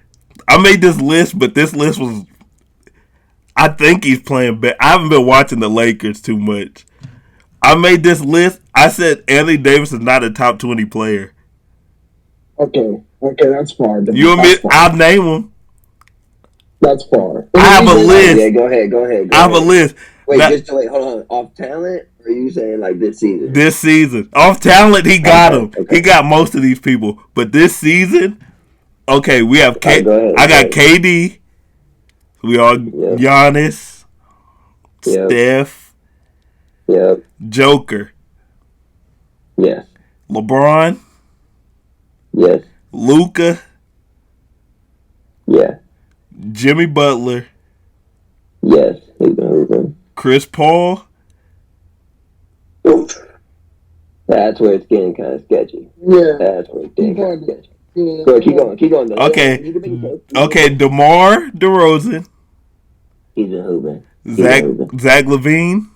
I made this list, but this list was. I think he's playing better. I haven't been watching the Lakers too much. I made this list. I said Anthony Davis is not a top 20 player. Okay, that's far. You Then. and That's me, far. I'll name them. That's far. I In the have a league right Oh now. yeah, list. go ahead, go ahead, I go have a ahead. list. Wait, Now, just to wait, hold on. Off talent, or are you saying like this season? this season, off talent, he got Okay, him. He okay. got most of these people. But this season, okay, we have All right, go I ahead, go got ahead. KD. We all Yep, Giannis, yep, Steph, yep. Joker, Yes, LeBron, yes, Luca, yeah, Jimmy Butler, yes. He's been hooping. Chris Paul. Oof. That's where it's getting kind of sketchy. Yeah, That's where it's keep getting kind of going. sketchy. Yeah, Go ahead, come on. keep going. Though. Okay, You can make a case. You can make a okay, case. DeMar DeRozan, He's been hooping. He's been Zach hooping. Zach Levine.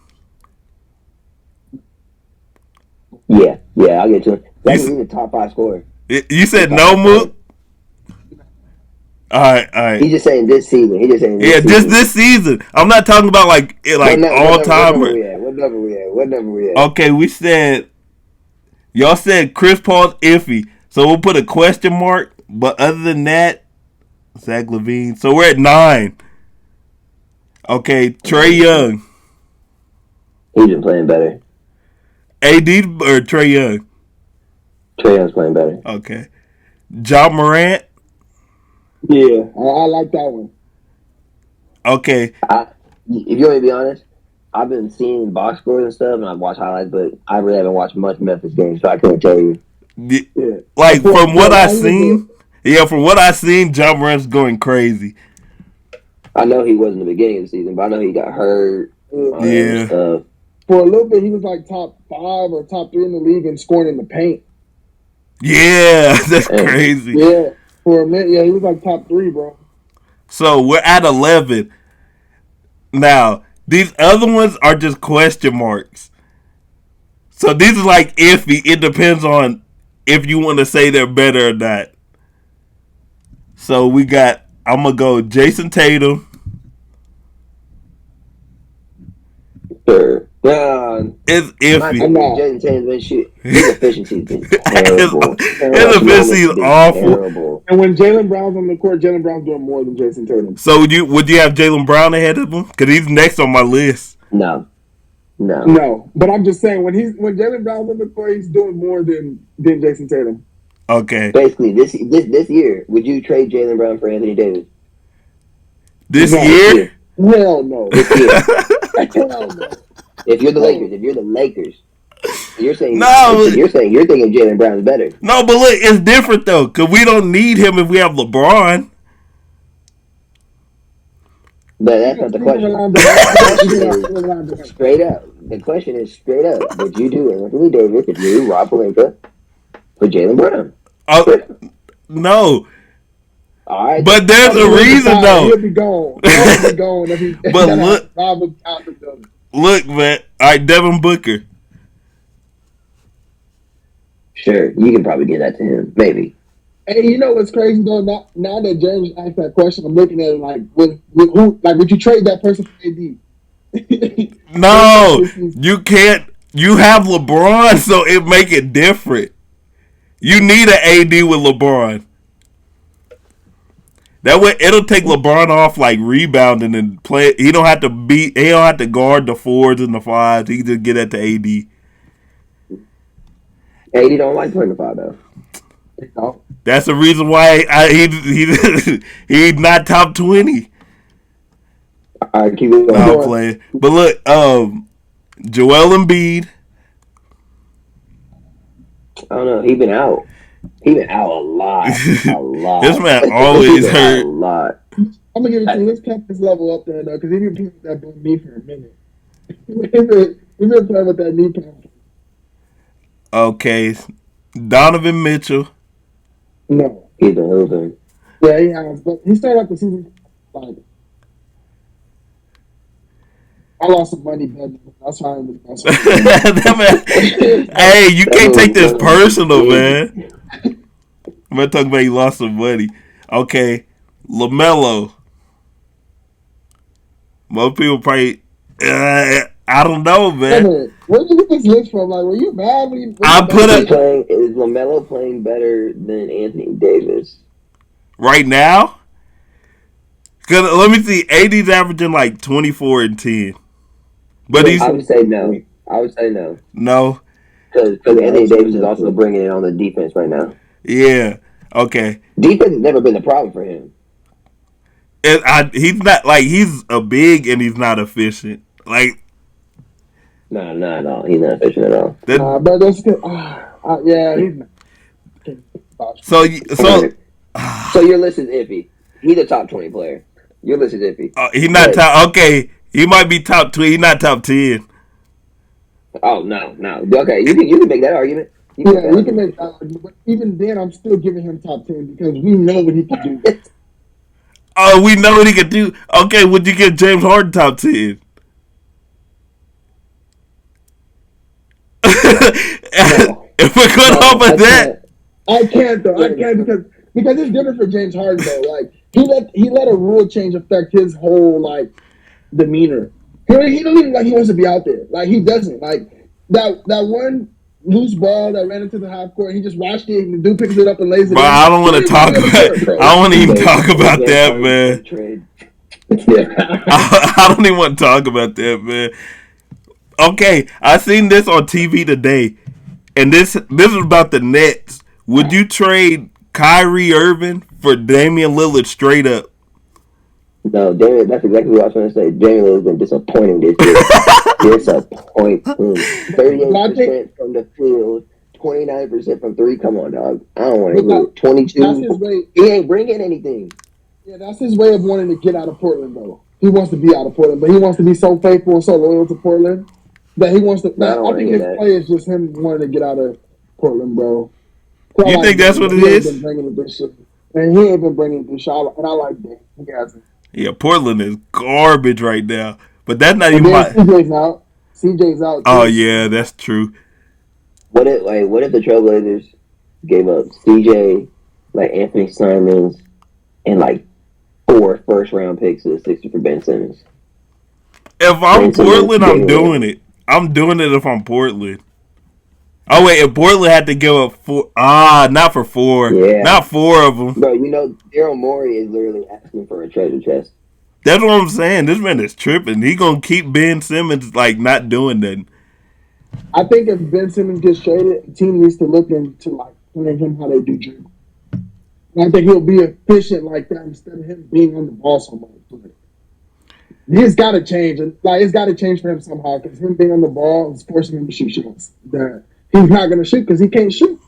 Yeah, yeah. I'll get to him. You That could be the top five scorer. you He's said top no five scorer. Mook. All right. He's just saying this season. He's just saying Yeah, this just season. this season. I'm not talking about What all number? What time. number we at? What number we at? What number we at? Okay, we said y'all said Chris Paul's iffy, so we'll put a question mark. But other than that, Zach Levine. So we're at 9. Okay, Trey Young, He's been playing better. AD or Trey Young. Trae Young's playing better. Okay, John Morant. Yeah, I like that one. Okay, If you want me to be honest, I've been seeing box scores and stuff, and I've watched highlights, but I really haven't watched much Memphis games, so I couldn't tell you. Yeah. like from what I He was seen, yeah, from what I seen, John Morant's going crazy. I know he was in the beginning of the season, but I know he got hurt, all that other Yeah, stuff. for a little bit, he was like top 5 or top 3 in the league and scoring in the paint. yeah, that's And crazy. Yeah, for a minute, yeah, he was like top 3, bro. So we're at 11 now. These other ones are just question marks. So these are like iffy. It depends on if you want to say they're better or not. So we got. I'm gonna go Jason Tatum. sure. No, It's my iffy. thing is Nah. Jason Tatum's been shit. His efficiency's been his, terrible. his Clutch efficiency moments is have been awful. terrible. And when Jalen Brown's on the court, Jalen Brown's doing more than Jason Tatum. So would you have Jalen Brown ahead of him? Because he's next on my list. No, no. No, but I'm just saying when Jalen Brown's on the court, he's doing more than Jason Tatum. Okay. Basically, this year, would you trade Jalen Brown for Anthony Davis? This No. This year? year. Hell no. This year. Hell no. If you're the Lakers, you're saying No. you're thinking Jalen Brown is better. No, but look, it's different though, because we don't need him if we have LeBron. But that's not the question. Straight up. The question is straight up. Would you do Anthony Davis if you Rob Pelinka for Jalen Brown? Oh, no. All right. But there's a reason though. He'll be gone. He'll be gone if he But look, Robert out the building. look, man. All right, Devin Booker. Sure, you can probably get that to him, maybe. Hey, you know what's crazy though? Now that James asked that question, I'm looking at it like, with who? Like, would you trade that person for AD? No, you can't. You have LeBron, so it make it different. You need an AD with LeBron. That way, it'll take LeBron off like rebounding and play. He don't have to beat. He don't have to guard the fours and the fives. He can just get that to AD. AD don't like 25 though. No. That's the reason why he's not top 20. All right, keep it going. I'm playing, but look, Joel Embiid. I don't know. He been out. He been out a lot. A lot. This man always hurt. A lot. I'm gonna give it to you. Let's keep this level up there though, because he been playing with that bum knee for a minute. He's been playing with that knee pump. Okay, Donovan Mitchell. No. He's been hooping. Yeah, he has, but he started out the season like. I lost some money, but that's why I'm Hey, you can't take this personal, man. I'm gonna talk about you lost some money. Okay, LaMelo. Most people probably. I don't know, man. Where did you get this list from? Like, were you mad? Is LaMelo playing better than Anthony Davis right now? Cause let me see. AD's averaging like 24 and 10. But I would say no. No. Because Anthony Davis is also bringing it on the defense right now. Yeah. Okay. Defense has never been a problem for him. He's not like he's a big and he's not efficient. Like. No, not at all. He's not efficient at all. But that's good. Yeah, he's not. So your list is iffy. He's a top 20 player. Your list is iffy. He's not top. Okay, he might be top 20. He's not top 10. Oh no. Okay, you can make that argument. We can make. But even then, I'm still giving him top 10 because we know what he can do. Oh, we know what he can do. Okay, would you give James Harden top 10? If we're going off of that, I can't though. I can't because it's different for James Harden though. Like he let a rule change affect his whole like demeanor. He don't even like he wants to be out there. Like he doesn't. Like that one loose ball that ran into the half court. He just watched it and the dude picks it up and lays it. Bro, I don't want to talk about. I don't want to even talk about that, man. I don't even want to talk about that, man. Okay, I seen this on TV today, and this is about the Nets. Would you trade Kyrie Irving for Damian Lillard straight up? No, Damian. That's exactly what I was trying to say. Damian Lillard's been disappointing this year. Disappointing. 38% from the field, 29% from three. Come on, dog. I don't want to lose. 22. That's his way. He ain't bringing anything. Yeah, that's his way of wanting to get out of Portland, though. He wants to be out of Portland, but he wants to be so faithful and so loyal to Portland that he wants to. I think his play is just him wanting to get out of Portland, bro. So you think that's what it is? Been bringing this shit, and he ain't been bringing this shit, and I like that. He hasn't. Yeah, Portland is garbage right now, but that's not even. CJ's out. CJ's out. Oh yeah, that's true. What if the Trailblazers gave up CJ, like Anthony Simons, and like 4 first-round picks to the Sixers for Ben Simmons? If I'm Portland, I'm doing it. I'm doing it if I'm Portland. Oh wait, if Portland had to give up 4, not for 4, not 4 of them. Bro, you know Daryl Morey is literally asking for a treasure chest. That's what I'm saying. This man is tripping. He gonna keep Ben Simmons like not doing nothing. I think if Ben Simmons gets traded, the team needs to look into like playing him how they do dribble. I think he'll be efficient like that instead of him being on the ball so much. He's got to change, and like it's got to change for him somehow because him being on the ball is forcing him to shoot shots that he's not going to shoot because he can't shoot.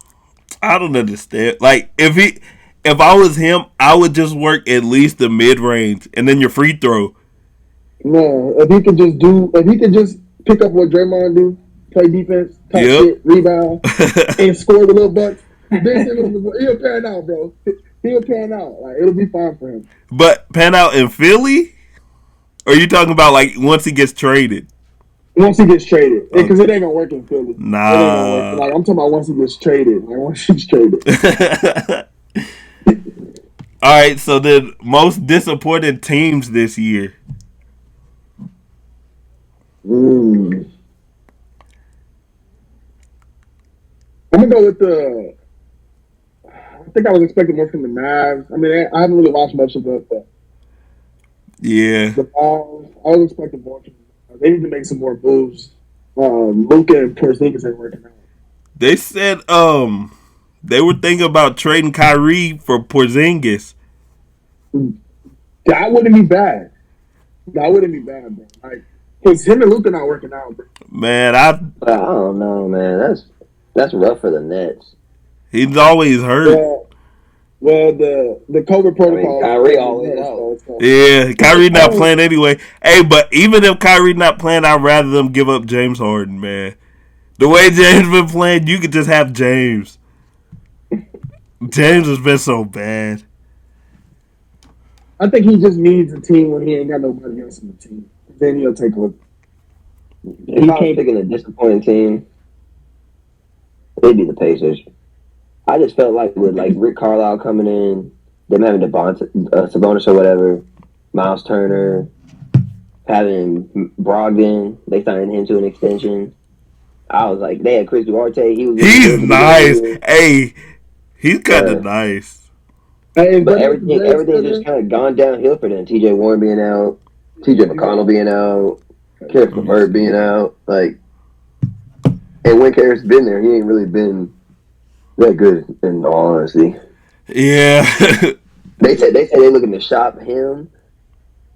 I don't understand. Like if I was him, I would just work at least the mid range and then your free throw. No, if he could just pick up what Draymond do, play defense, talk shit, rebound, and score the little bucks. Ben Simmons, he'll pan out, bro. He'll pan out. Like it'll be fine for him. But pan out in Philly? Or are you talking about like once he gets traded? Once he gets traded, because it ain't gonna work in Philly. It ain't gonna work. Nah. Like I'm talking about once he gets traded. Like once he's traded. All right, so the most disappointed teams this year. I'm gonna go with the. I think I was expecting more from the Mavs. I mean, I haven't really watched much of Yeah. the Balls. I was expecting more from them. They need to make some more moves. Luka and Porzingis ain't working out. They said they were thinking about trading Kyrie for Porzingis. That wouldn't be bad. That wouldn't be bad, bro. Like, because him and Luka not working out, bro. Man, But I don't know, man. That's rough for the Nets. he's always hurt. Well, the COVID protocol. Kyrie always out. So. Yeah, Kyrie not playing anyway. Hey, but even if Kyrie not playing, I'd rather them give up James Harden, man. The way James been playing, you could just have James. James has been so bad. I think he just needs a team when he ain't got nobody else in the team. Then he'll take over. If I was picking a disappointing team, it'd be the Pacers. I just felt like with like Rick Carlisle coming in, them having Sabonis or whatever, Miles Turner, having Brogdon, they signed him to an extension. I was like, they had Chris Duarte. He's nice. Hey, he's kind of nice. But everything just kind of gone downhill for them. T.J. Warren being out, T.J. McConnell being out, Karis LeVert being out. Like, and when Karis been there, he ain't really been that good, in all honesty. Yeah. they said they looking to shop him,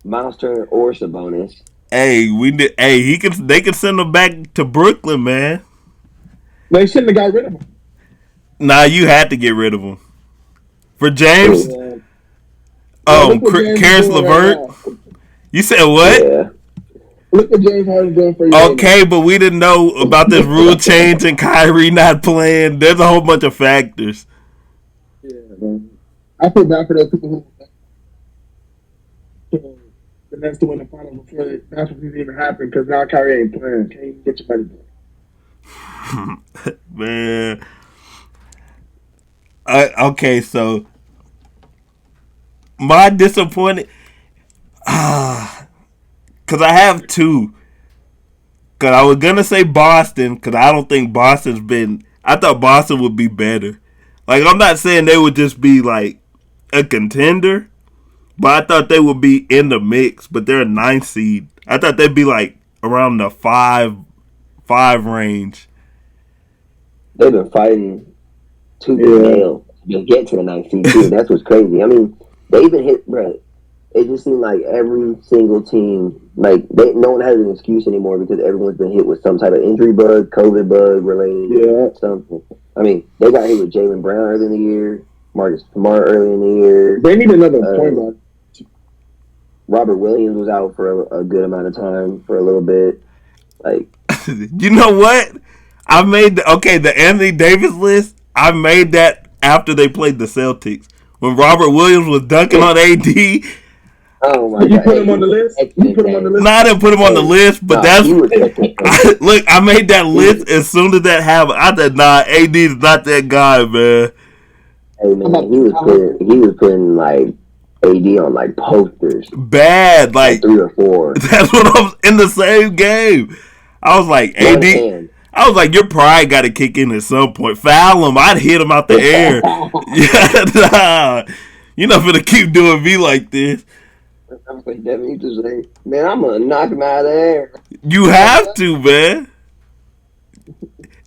Miles Turner, or Sabonis. Hey, they can send him back to Brooklyn, man. They shouldn't have got rid of him. Nah, you had to get rid of him. For James, Karis LeVert. Right, you said what? Yeah. Look what James Harden doing for you. Okay, but we didn't know about this rule change and Kyrie not playing. There's a whole bunch of factors. Yeah, man. I feel bad for those people who the Nets to win the finals before that's what even happened because now Kyrie ain't playing. Can't even get your money back. Man. Okay, so my disappointed, because I have two. Because I was gonna say Boston, because I don't think Boston's been. I thought Boston would be better. Like, I'm not saying they would just be like a contender, but I thought they would be in the mix. But they're a 9th seed. I thought they'd be like around the 5 range. They've been fighting tooth and nail to get to the 9th seed too. That's what's crazy. I mean, they even hit, bro. It just seemed like every single team, like no one has an excuse anymore because everyone's been hit with some type of injury bug, COVID bug related, something. I mean, they got hit with Jaylen Brown early in the year, Marcus Smart early in the year. They need another point guard. Robert Williams was out for a good amount of time for a little bit. Like, you know what? I made the Anthony Davis list. I made that after they played the Celtics when Robert Williams was dunking on AD. Oh my God! You put him on the list. You put him on the list. No, I didn't put him on the list, but look. I made that list as soon as that happened. I said, "Nah, AD is not that guy, man." Hey man, he was putting like AD on like posters. Bad, like 3 or 4. That's what I was in the same game. I was like, AD. I was like, your pride got to kick in at some point. Foul him. I'd hit him out the air. Yeah, nah. You're not going to keep doing me like this. I was like, Devin, you just say, man, I'm going to knock him out of there. You have to, man.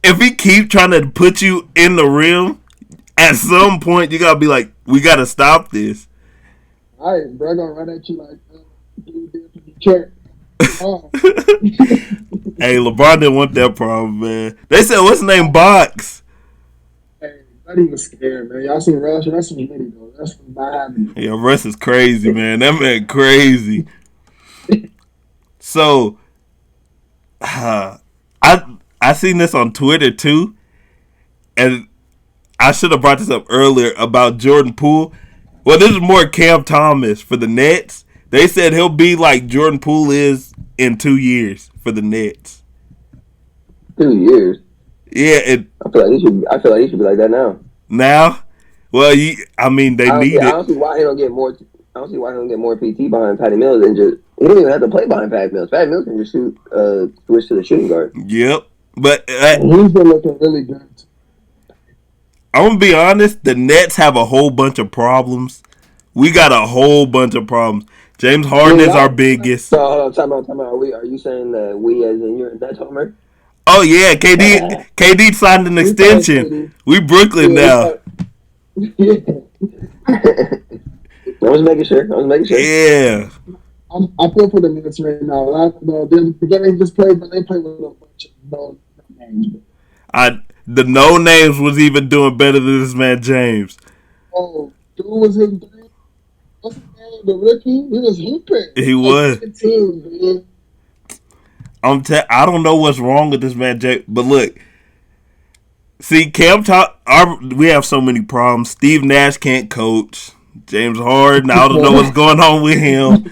If he keep trying to put you in the rim, at some point, you got to be like, we got to stop this. All right, bro, I'm going to run at you like, you did for Detroit. Oh. Hey, LeBron didn't want that problem, man. They said, what's his name, Box? Hey, not even scared, man. Y'all seen Russ? That's some hitty, though. That's some bad. Yeah, Russ is crazy, man. That man crazy. So, I seen this on Twitter, too. And I should have brought this up earlier about Jordan Poole. Well, this is more Cam Thomas for the Nets. They said he'll be like Jordan Poole is in 2 years for the Nets. 2 years. Yeah, I feel like he should be like that now. now, well, I mean, they need I it. don't see why he don't get more. I don't see why he don't get more PT behind Patty Mills and just he don't even have to play behind Patty Mills. Patty Mills can just switch to the shooting guard. Yep, but He's been looking really good. I'm gonna be honest. The Nets have a whole bunch of problems. We got a whole bunch of problems. James Harden is our biggest. So hold on, time out. Are you saying that we as in your Nets homer? Oh yeah, KD signed an extension. We Brooklyn now. Yeah. I was making sure. Yeah. I feel for the Nets right now. The game they just played, but they played with a bunch of no names. The no names was even doing better than this man James. Oh, dude was his name. What's his name? The rookie. He was hooping. He was. 17, man. I don't know what's wrong with this man James, but look. See, we have so many problems. Steve Nash can't coach. James Harden, I don't know what's going on with him.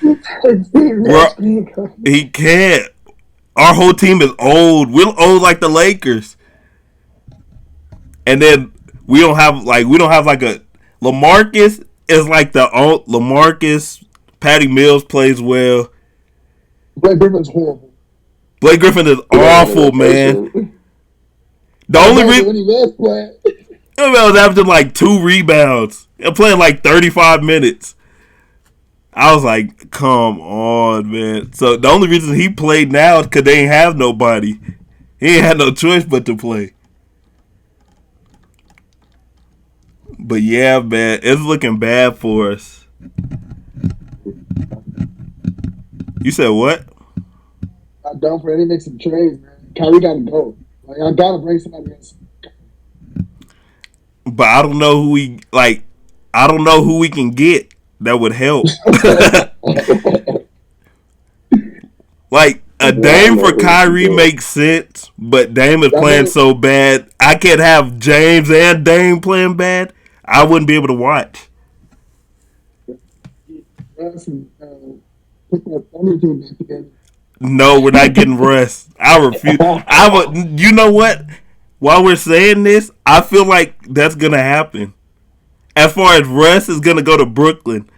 He can't. Our whole team is old. We're old like the Lakers. And then we don't have a LaMarcus is like the old LaMarcus. Patty Mills plays well. Blake Griffin's horrible. Blake Griffin is awful, man. The only reason when he was playing, he was averaging like 2 rebounds and playing like 35 minutes. I was like, come on, man. So the only reason he played now is because they ain't have nobody. He ain't had no choice but to play. But yeah, man, it's looking bad for us. You said what? I'm down for any make some trades, man. Kyrie gotta go. Like, I gotta bring somebody else. But I don't know who we can get that would help. Like a Dame for Kyrie makes sense, but Dame is playing so bad. I can't have James and Dame playing bad. I wouldn't be able to watch. No, we're not getting Russ. I refuse. You know what? While we're saying this, I feel like that's gonna happen. As far as Russ is gonna go to Brooklyn.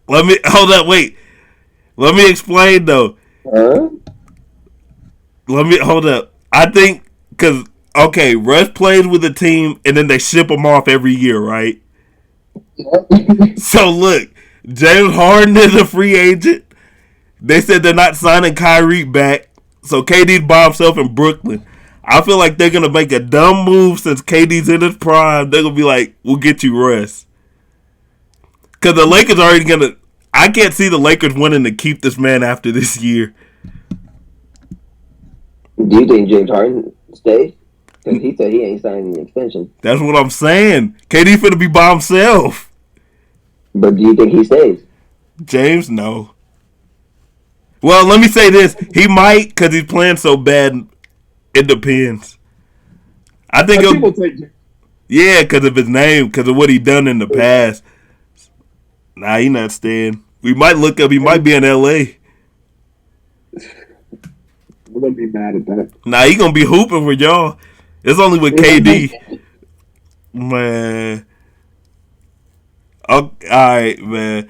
Wait. Let me explain though. Hold up. I think because Russ plays with the team and then they ship him off every year, right? So look, James Harden is a free agent. They said they're not signing Kyrie back, so KD's by himself in Brooklyn. I feel like they're gonna make a dumb move since KD's in his prime. They're gonna be like, "We'll get you Russ," because the Lakers are already gonna. I can't see the Lakers wanting to keep this man after this year. Do you think James Harden stays? Because he said he ain't signing an extension. That's what I'm saying. KD finna be by himself. But do you think he stays? James, no. Well, let me say this. He might because he's playing so bad. It depends. I think people take James. Yeah, because of his name, because of what he done in the past. Nah, he not staying. We might look up. He might be in L.A. We're gonna be mad at that. Nah, he gonna be hooping for y'all. It's only with KD. Man. Okay, all right, man.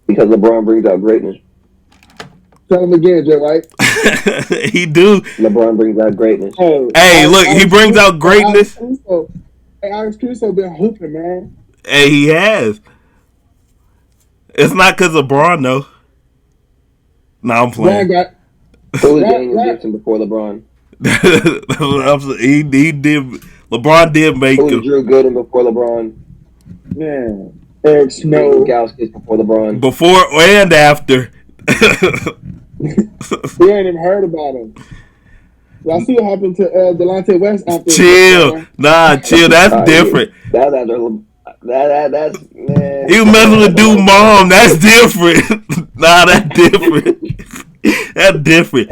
Because LeBron brings out greatness. Tell him again, Jay White. He do. LeBron brings out greatness. Hey, look, he brings out greatness. Alex Caruso been hooping, man. Hey, he has. It's not because of LeBron, though. Nah, I'm playing. Who was Daniel Gibson before LeBron? He did. LeBron did make Who was Drew Gooden before LeBron? Yeah. Eric Snow. Gauskas before LeBron. Before and after. We ain't even heard about him. I see what happened to Delonte West after. Chill. Chill. That's different. That's man. You messing with dude mom. That's different. That's different. That's different.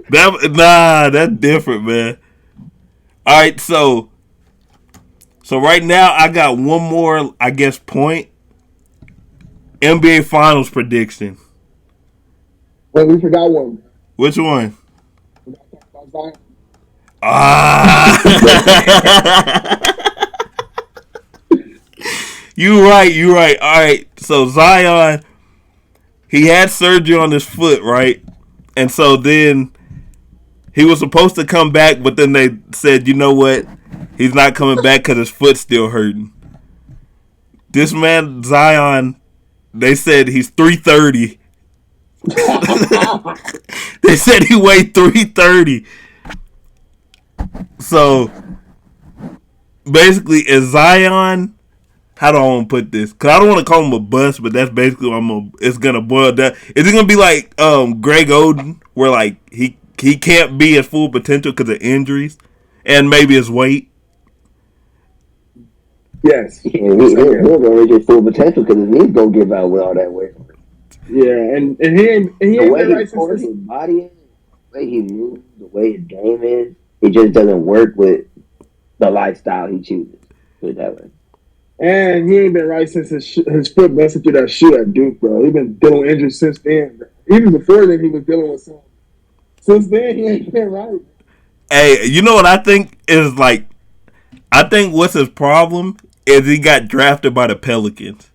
That's different, man. All right, so So right now, I got one more, I guess, point. NBA Finals prediction. Well, we forgot one. Which one? We gotta talk about Zion. Ah. You right. All right. So Zion, he had surgery on his foot, right? And so then he was supposed to come back, but then they said, you know what? He's not coming back because his foot's still hurting. This man, Zion, they said he's 330. They said he weighed 330. So basically, is Zion? How do I want to put this? Because I don't want to call him a bust, but that's basically what it's gonna boil down. Is it gonna be like Greg Oden, where like he can't be at full potential because of injuries and maybe his weight? Yes. Yeah, he'll go reach his full potential because his knees gonna give out with all that weight. Yeah, and he ain't The way been he right supports since his body is, the way he moves, the way his game is, it just doesn't work with the lifestyle he chooses. Put it that way. and he ain't been right since his foot busted through that shoe at Duke, bro. He been dealing with injuries since then. Even before then, he was dealing with some. Since then, he ain't been right. Hey, you know what I think is like? I think what's his problem is he got drafted by the Pelicans,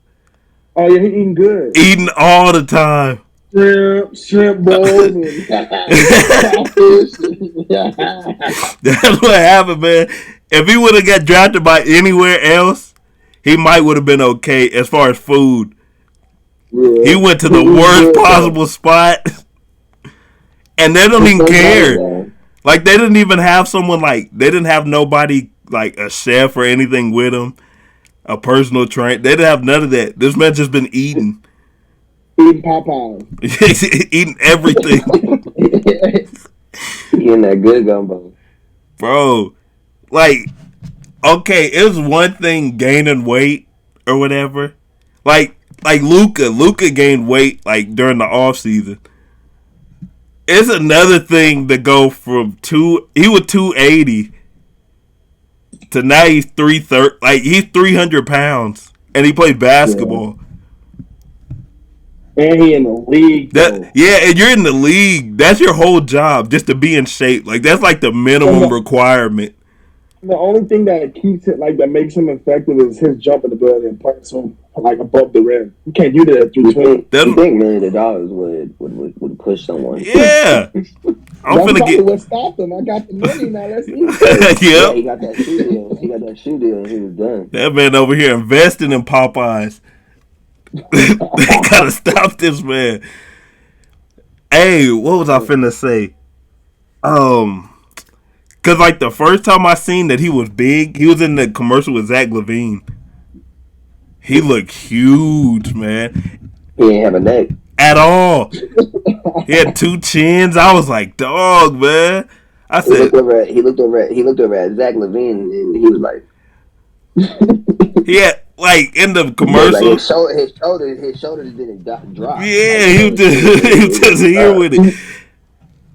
Oh yeah, he eating good. eating all the time. Shrimp bowls, and catfish. That's what happened, man. If he would have got drafted by anywhere else, he might would have been okay as far as food. Yeah. He went to the worst possible spot, and they don't even care. Like they didn't even have someone like they didn't have nobody like a chef or anything with him, a personal trainer. They didn't have none of that. This man just been eating, Eating Popeyes. eating everything, Getting that good gumbo. bro. Like, okay, it was one thing gaining weight or whatever. Like Luka gained weight like during the off season. It's another thing to go from he was 280 to now he's 330. Like he's 300 pounds and he played basketball. And he in the league. And you're in the league. That's your whole job, just to be in shape. Like that's like the minimum requirement. The only thing that keeps it like that makes him effective is his jumping ability and playing so like above the rim. You can't do that at 320. You think millions of dollars would push someone? Yeah. I'm That's finna get what stopped him. I got the money now. Let's eat. Yeah, he got that shoe deal. And he was done. That man over here investing in Popeyes. They gotta stop this man. Hey, what was I finna say? Cause like the first time I seen that he was big, he was in the commercial with Zach LaVine. He looked huge, man. He ain't have a neck at all. He had two chins. I was like, dog, man. I said he looked over at Zach LaVine and he was like, yeah, like in the commercial, his shoulders didn't drop. Yeah, he was just here with it.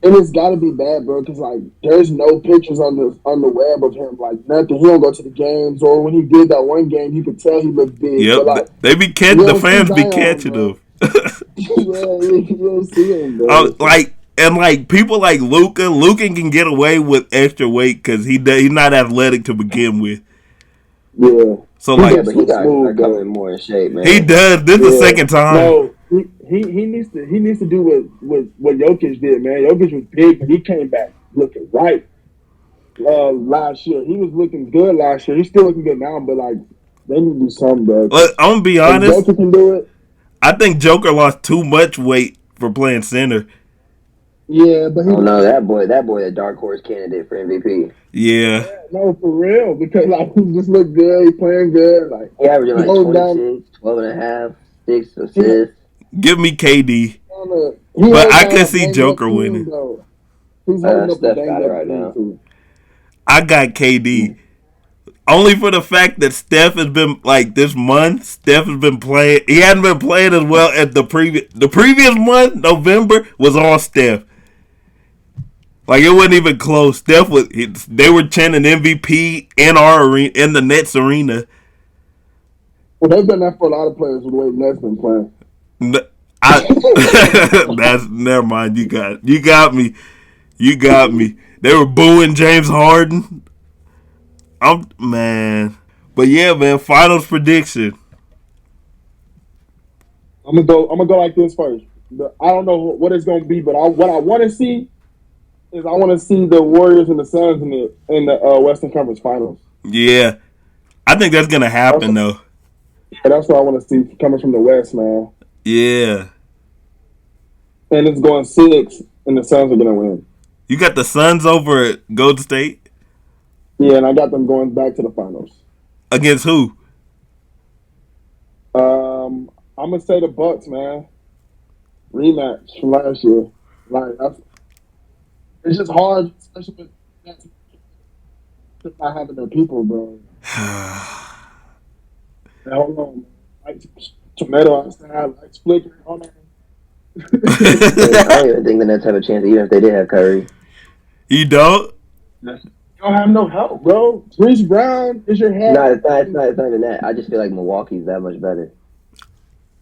And it's got to be bad, bro, because like there's no pictures on the web of him, like nothing. He don't go to the games, or when he did that one game, you could tell he looked big. Yep, but, like, they be catching the fans be catching them. You don't see him, bro. Like people like Luka can get away with extra weight because he's not athletic to begin with. Yeah. So like, but he got to come in more in shape, man. He does. This is the second time. No, he needs to do what Jokic did, man. Jokic was big, but he came back looking right. Last year, he was looking good last year. He's still looking good now, but like they need to do something, bro. I'm gonna be honest. Joker can do it. I think Joker lost too much weight for playing center. Yeah, but that boy, a dark horse candidate for MVP. Yeah. No, for real, because like he just looked good, he playing good, like he averaging like 26, 12 and a half, 6 assists. Give me KD. But I could see Joker winning. He's holding up Steph got it right now. I got KD. Only for the fact that Steph has been like this month. Steph has been playing. He hadn't been playing as well as the previous month. November was all Steph. Like it wasn't even close. They were chanting MVP in our arena, in the Nets arena. Well, they've done that for a lot of players with the way the Nets been playing. That's never mind. You got me. You got me. They were booing James Harden. Man. But yeah, man. Finals prediction. I'm gonna go like this first. I don't know what it's gonna be, but what I want to see is I want to see the Warriors and the Suns in the Western Conference Finals. Yeah, I think that's gonna happen though. Yeah, that's what I want to see coming from the West, man. Yeah. And it's going 6, and the Suns are gonna win. You got the Suns over at Golden State? Yeah, and I got them going back to the finals. Against who? I'm gonna say the Bucks, man. Rematch from last year. Like it's just hard, especially with not having their people, bro. Hold on, like tomato outside, like flickering. Hold on. I don't even think the Nets have a chance, even if they did have Kyrie. You don't? You don't have no help, bro. Bruce Brown is your head. No, it's not even that. I just feel like Milwaukee's that much better.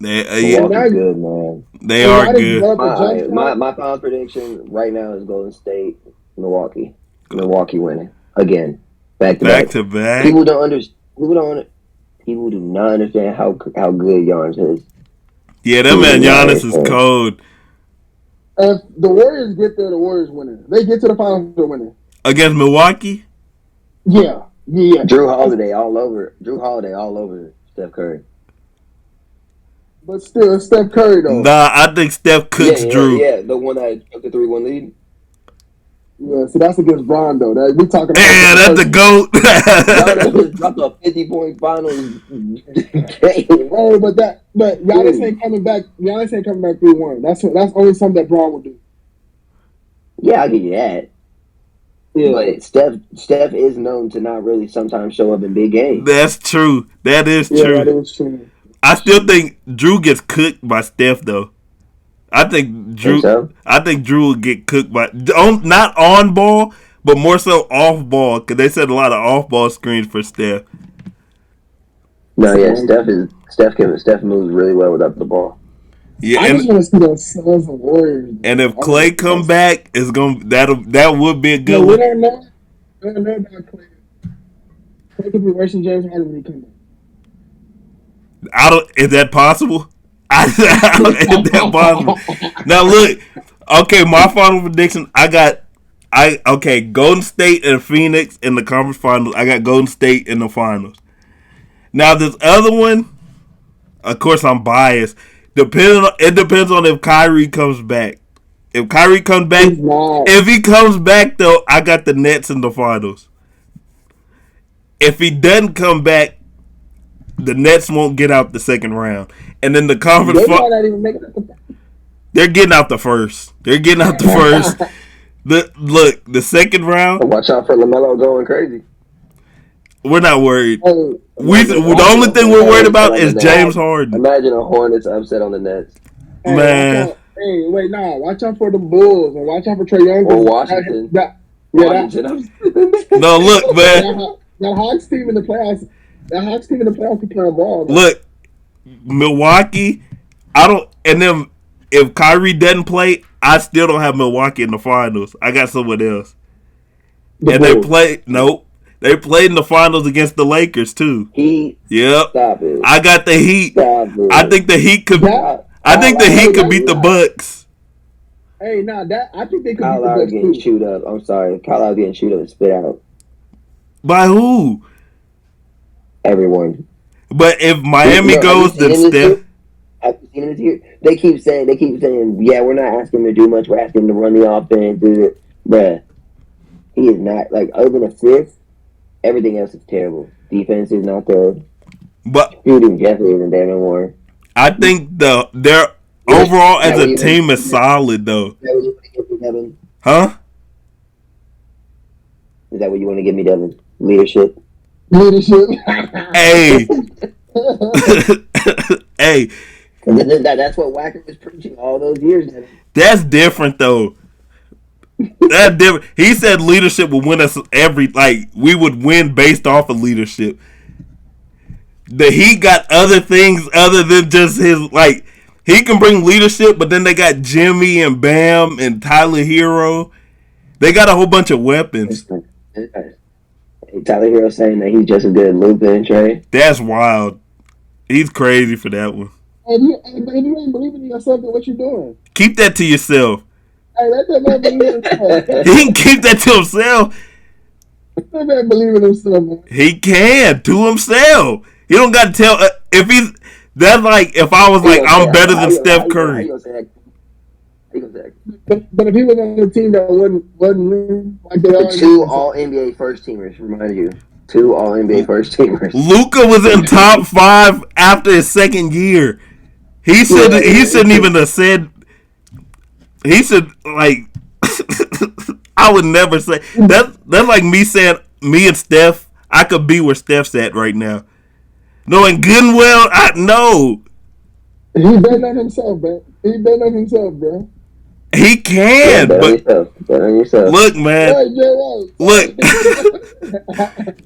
Milwaukee's good, man. They are good. My final prediction right now is Golden State, Milwaukee. Milwaukee winning again, back to back. People do not understand how good Giannis is. Yeah, that man Giannis is cold. If the Warriors get there, the Warriors winning. They get to the finals, they're winning. Against Milwaukee? Yeah. Drew Holiday all over Steph Curry. But still, it's Steph Curry though. Nah, I think Steph cooks Drew. Yeah, the one that took the 3-1 lead. Yeah, so that's against Bron though. We talking about. Yeah, that's the GOAT. Giannis dropped a 50-point finals game. Oh, but Giannis ain't coming back. Giannis ain't coming back 3-1. That's only something that Bron would do. Yeah, I'll give you that. Yeah. But Steph is known to not really sometimes show up in big games. That's true. That is true. Yeah, that is true. I still think Drew gets cooked by Steph though. I think Drew will get cooked by not on ball, but more so off ball because they set a lot of off ball screens for Steph. No, yeah, Steph moves really well without the ball. Yeah, I just want to see those Suns and Warriors. And if Clay come back, that would be a good one. We don't know about Clay. Clay could be worse than James Harden when he come back. Is that possible? Is that possible? Now look, okay, my final prediction. Golden State and Phoenix in the conference finals. I got Golden State in the finals. Now this other one, of course, I'm biased. It depends on if Kyrie comes back. If Kyrie comes back, if he comes back though, I got the Nets in the finals. If he doesn't come back, the Nets won't get out the second round, and then the conference. They're getting out the first. The second round. Watch out for LaMelo going crazy. We're not worried. The only thing we're worried about is James Harden. Imagine a Hornets upset on the Nets. Man. Watch out for the Bulls and watch out for Trae Young. Or Washington. No, look, man. That Hawks team in the playoffs. That Hawks team in the playoffs can play ball. Man. Look, Milwaukee. And then if Kyrie doesn't play, I still don't have Milwaukee in the finals. I got someone else. They played in the finals against the Lakers too. Heat. Yep. Stop it. I got the Heat. Stop it. I think the Heat could. Heat could beat the Bucks. Hey, I think they could Kyle beat the Bucks getting too. chewed up. I'm sorry. Kyle Lowry getting chewed up and spit out. By who? Everyone. But if Miami goes, then Steph. Have you seen this year? They keep saying, yeah, we're not asking him to do much. We're asking him to run the offense. Bruh, he is not, like, other than assists, everything else is terrible. Defense is not there. But shooting definitely isn't there no more. I think their overall as a team is solid, though. Is that what you want to give me, Devin? Huh? Is that what you want to give me, Devin? Leadership. Hey. Hey. That's what Wacker was preaching all those years. Devin. That's different, though. That different. He said leadership would win us we would win based off of leadership. The Heat got other things other than just his he can bring leadership, but then they got Jimmy and Bam and Tyler Hero. They got a whole bunch of weapons. Tyler Hero saying that he's just as good as Luka and Trey. That's wild. He's crazy for that one. And you ain't believing in yourself and what you're doing. Keep that to yourself. Hey, let that man believe in himself. He can keep that to himself. Let that man believe in himself, man. He can to himself. You don't got to tell if he's. That's like if I was like I'm better than Steph Curry. But if he was on a team that wasn't like they are, 2 All NBA first teamers. Remind you, 2 All NBA first teamers. Luka was in top 5 after his second year. He shouldn't even have said. He should I would never say that's like me saying me and Steph. I could be where Steph's at right now. Knowing good and well, I know. He bet on himself, bro. Bro. He can, but look, man. Look.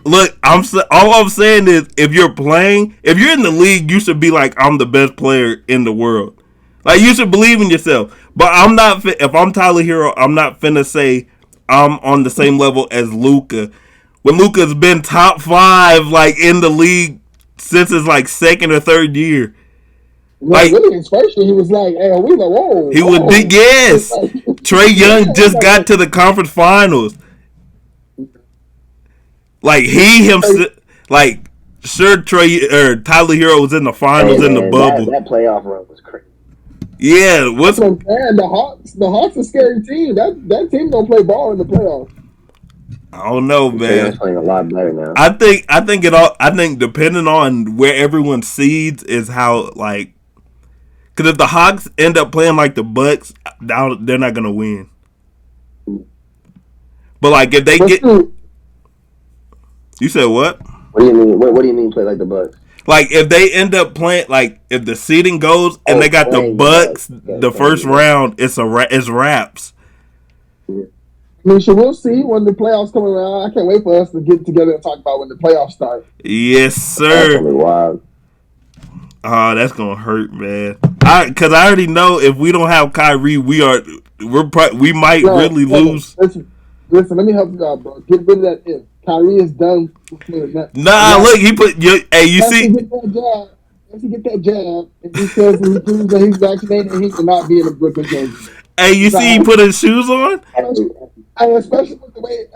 Look, all I'm saying is if you're in the league, you should be like, I'm the best player in the world. Like, you should believe in yourself. But I'm not, if I'm Tyler Hero, I'm not finna say I'm on the same level as Luka. When Luka's been top 5, in the league since his, second or third year. Really, his first year, he was like, hey, we like, whoa. He would be, yes. Trae Young just got to the conference finals. He himself, sure, Tyler Hero was in the finals in the bubble. That playoff run was crazy. Yeah, what's the Hawks? The Hawks a scary team. That team don't play ball in the playoffs. I don't know, man. They're playing a lot better now. I think depending on where everyone seeds is how because if the Hawks end up playing like the Bucks, they're not gonna win. But if they you said what? What do you mean? What do you mean play like the Bucks? If they end up playing, if the seeding goes and they got the Bucks the first round, it's wraps. Yeah. I mean, so we'll see when the playoffs come around. I can't wait for us to get together and talk about when the playoffs start. Yes, sir. That's gonna be wild. Oh, that's gonna hurt, man. Because I already know if we don't have Kyrie, we might really lose. Listen, let me help you out, bro. Get rid of that if. Kyrie is done. Look, he put you see. Once he get that jab, and he says he proves that he's vaccinated, he cannot be in the Brooklyn Games. Hey, you see, he put his shoes on. Especially with the way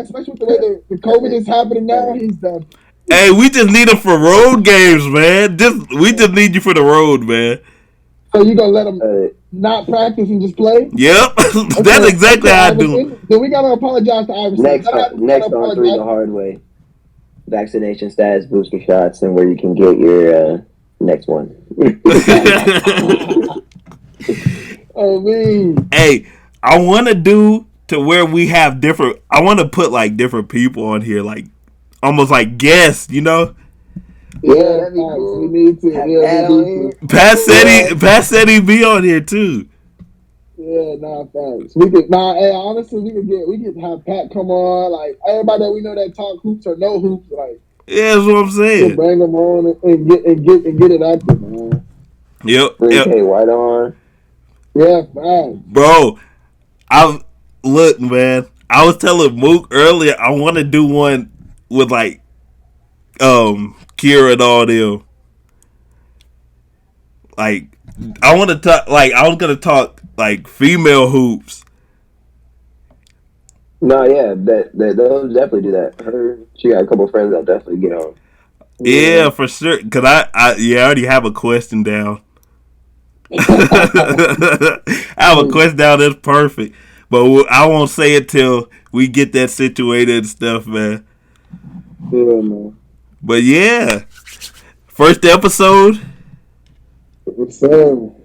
the COVID is happening now, he's done. Hey, we just need him for road games, man. We just need you for the road, man. So you gonna let him not practice and just play? Yep, that's exactly how I do. Then we gotta apologize to Iverson. Next on 3 the hard way. Vaccination status, booster shots, and where you can get your next one. Oh man. Hey, I want to do to where we have different. I want to put different people on here, almost like guests, you know. Yeah, that'd be cool. We need to. Pat said he'd be on here too. Yeah, thanks. We could honestly we could have Pat come on, everybody that we know that talk hoops or no hoops, yeah, that's what I'm saying. Bring them on and get it out there, man. Yep. K White on. Yeah, fine. Bro, look, man. I was telling Mook earlier I want to do one with Kira and all them. I want to talk. I was gonna talk female hoops. No, yeah, they'll definitely do that. She got a couple friends I'll definitely get on. Yeah, for sure. Cause I already have a question down. I have a question down that's perfect, but I won't say it till we get that situated and stuff, man. Yeah, man. But yeah, first episode. What's up?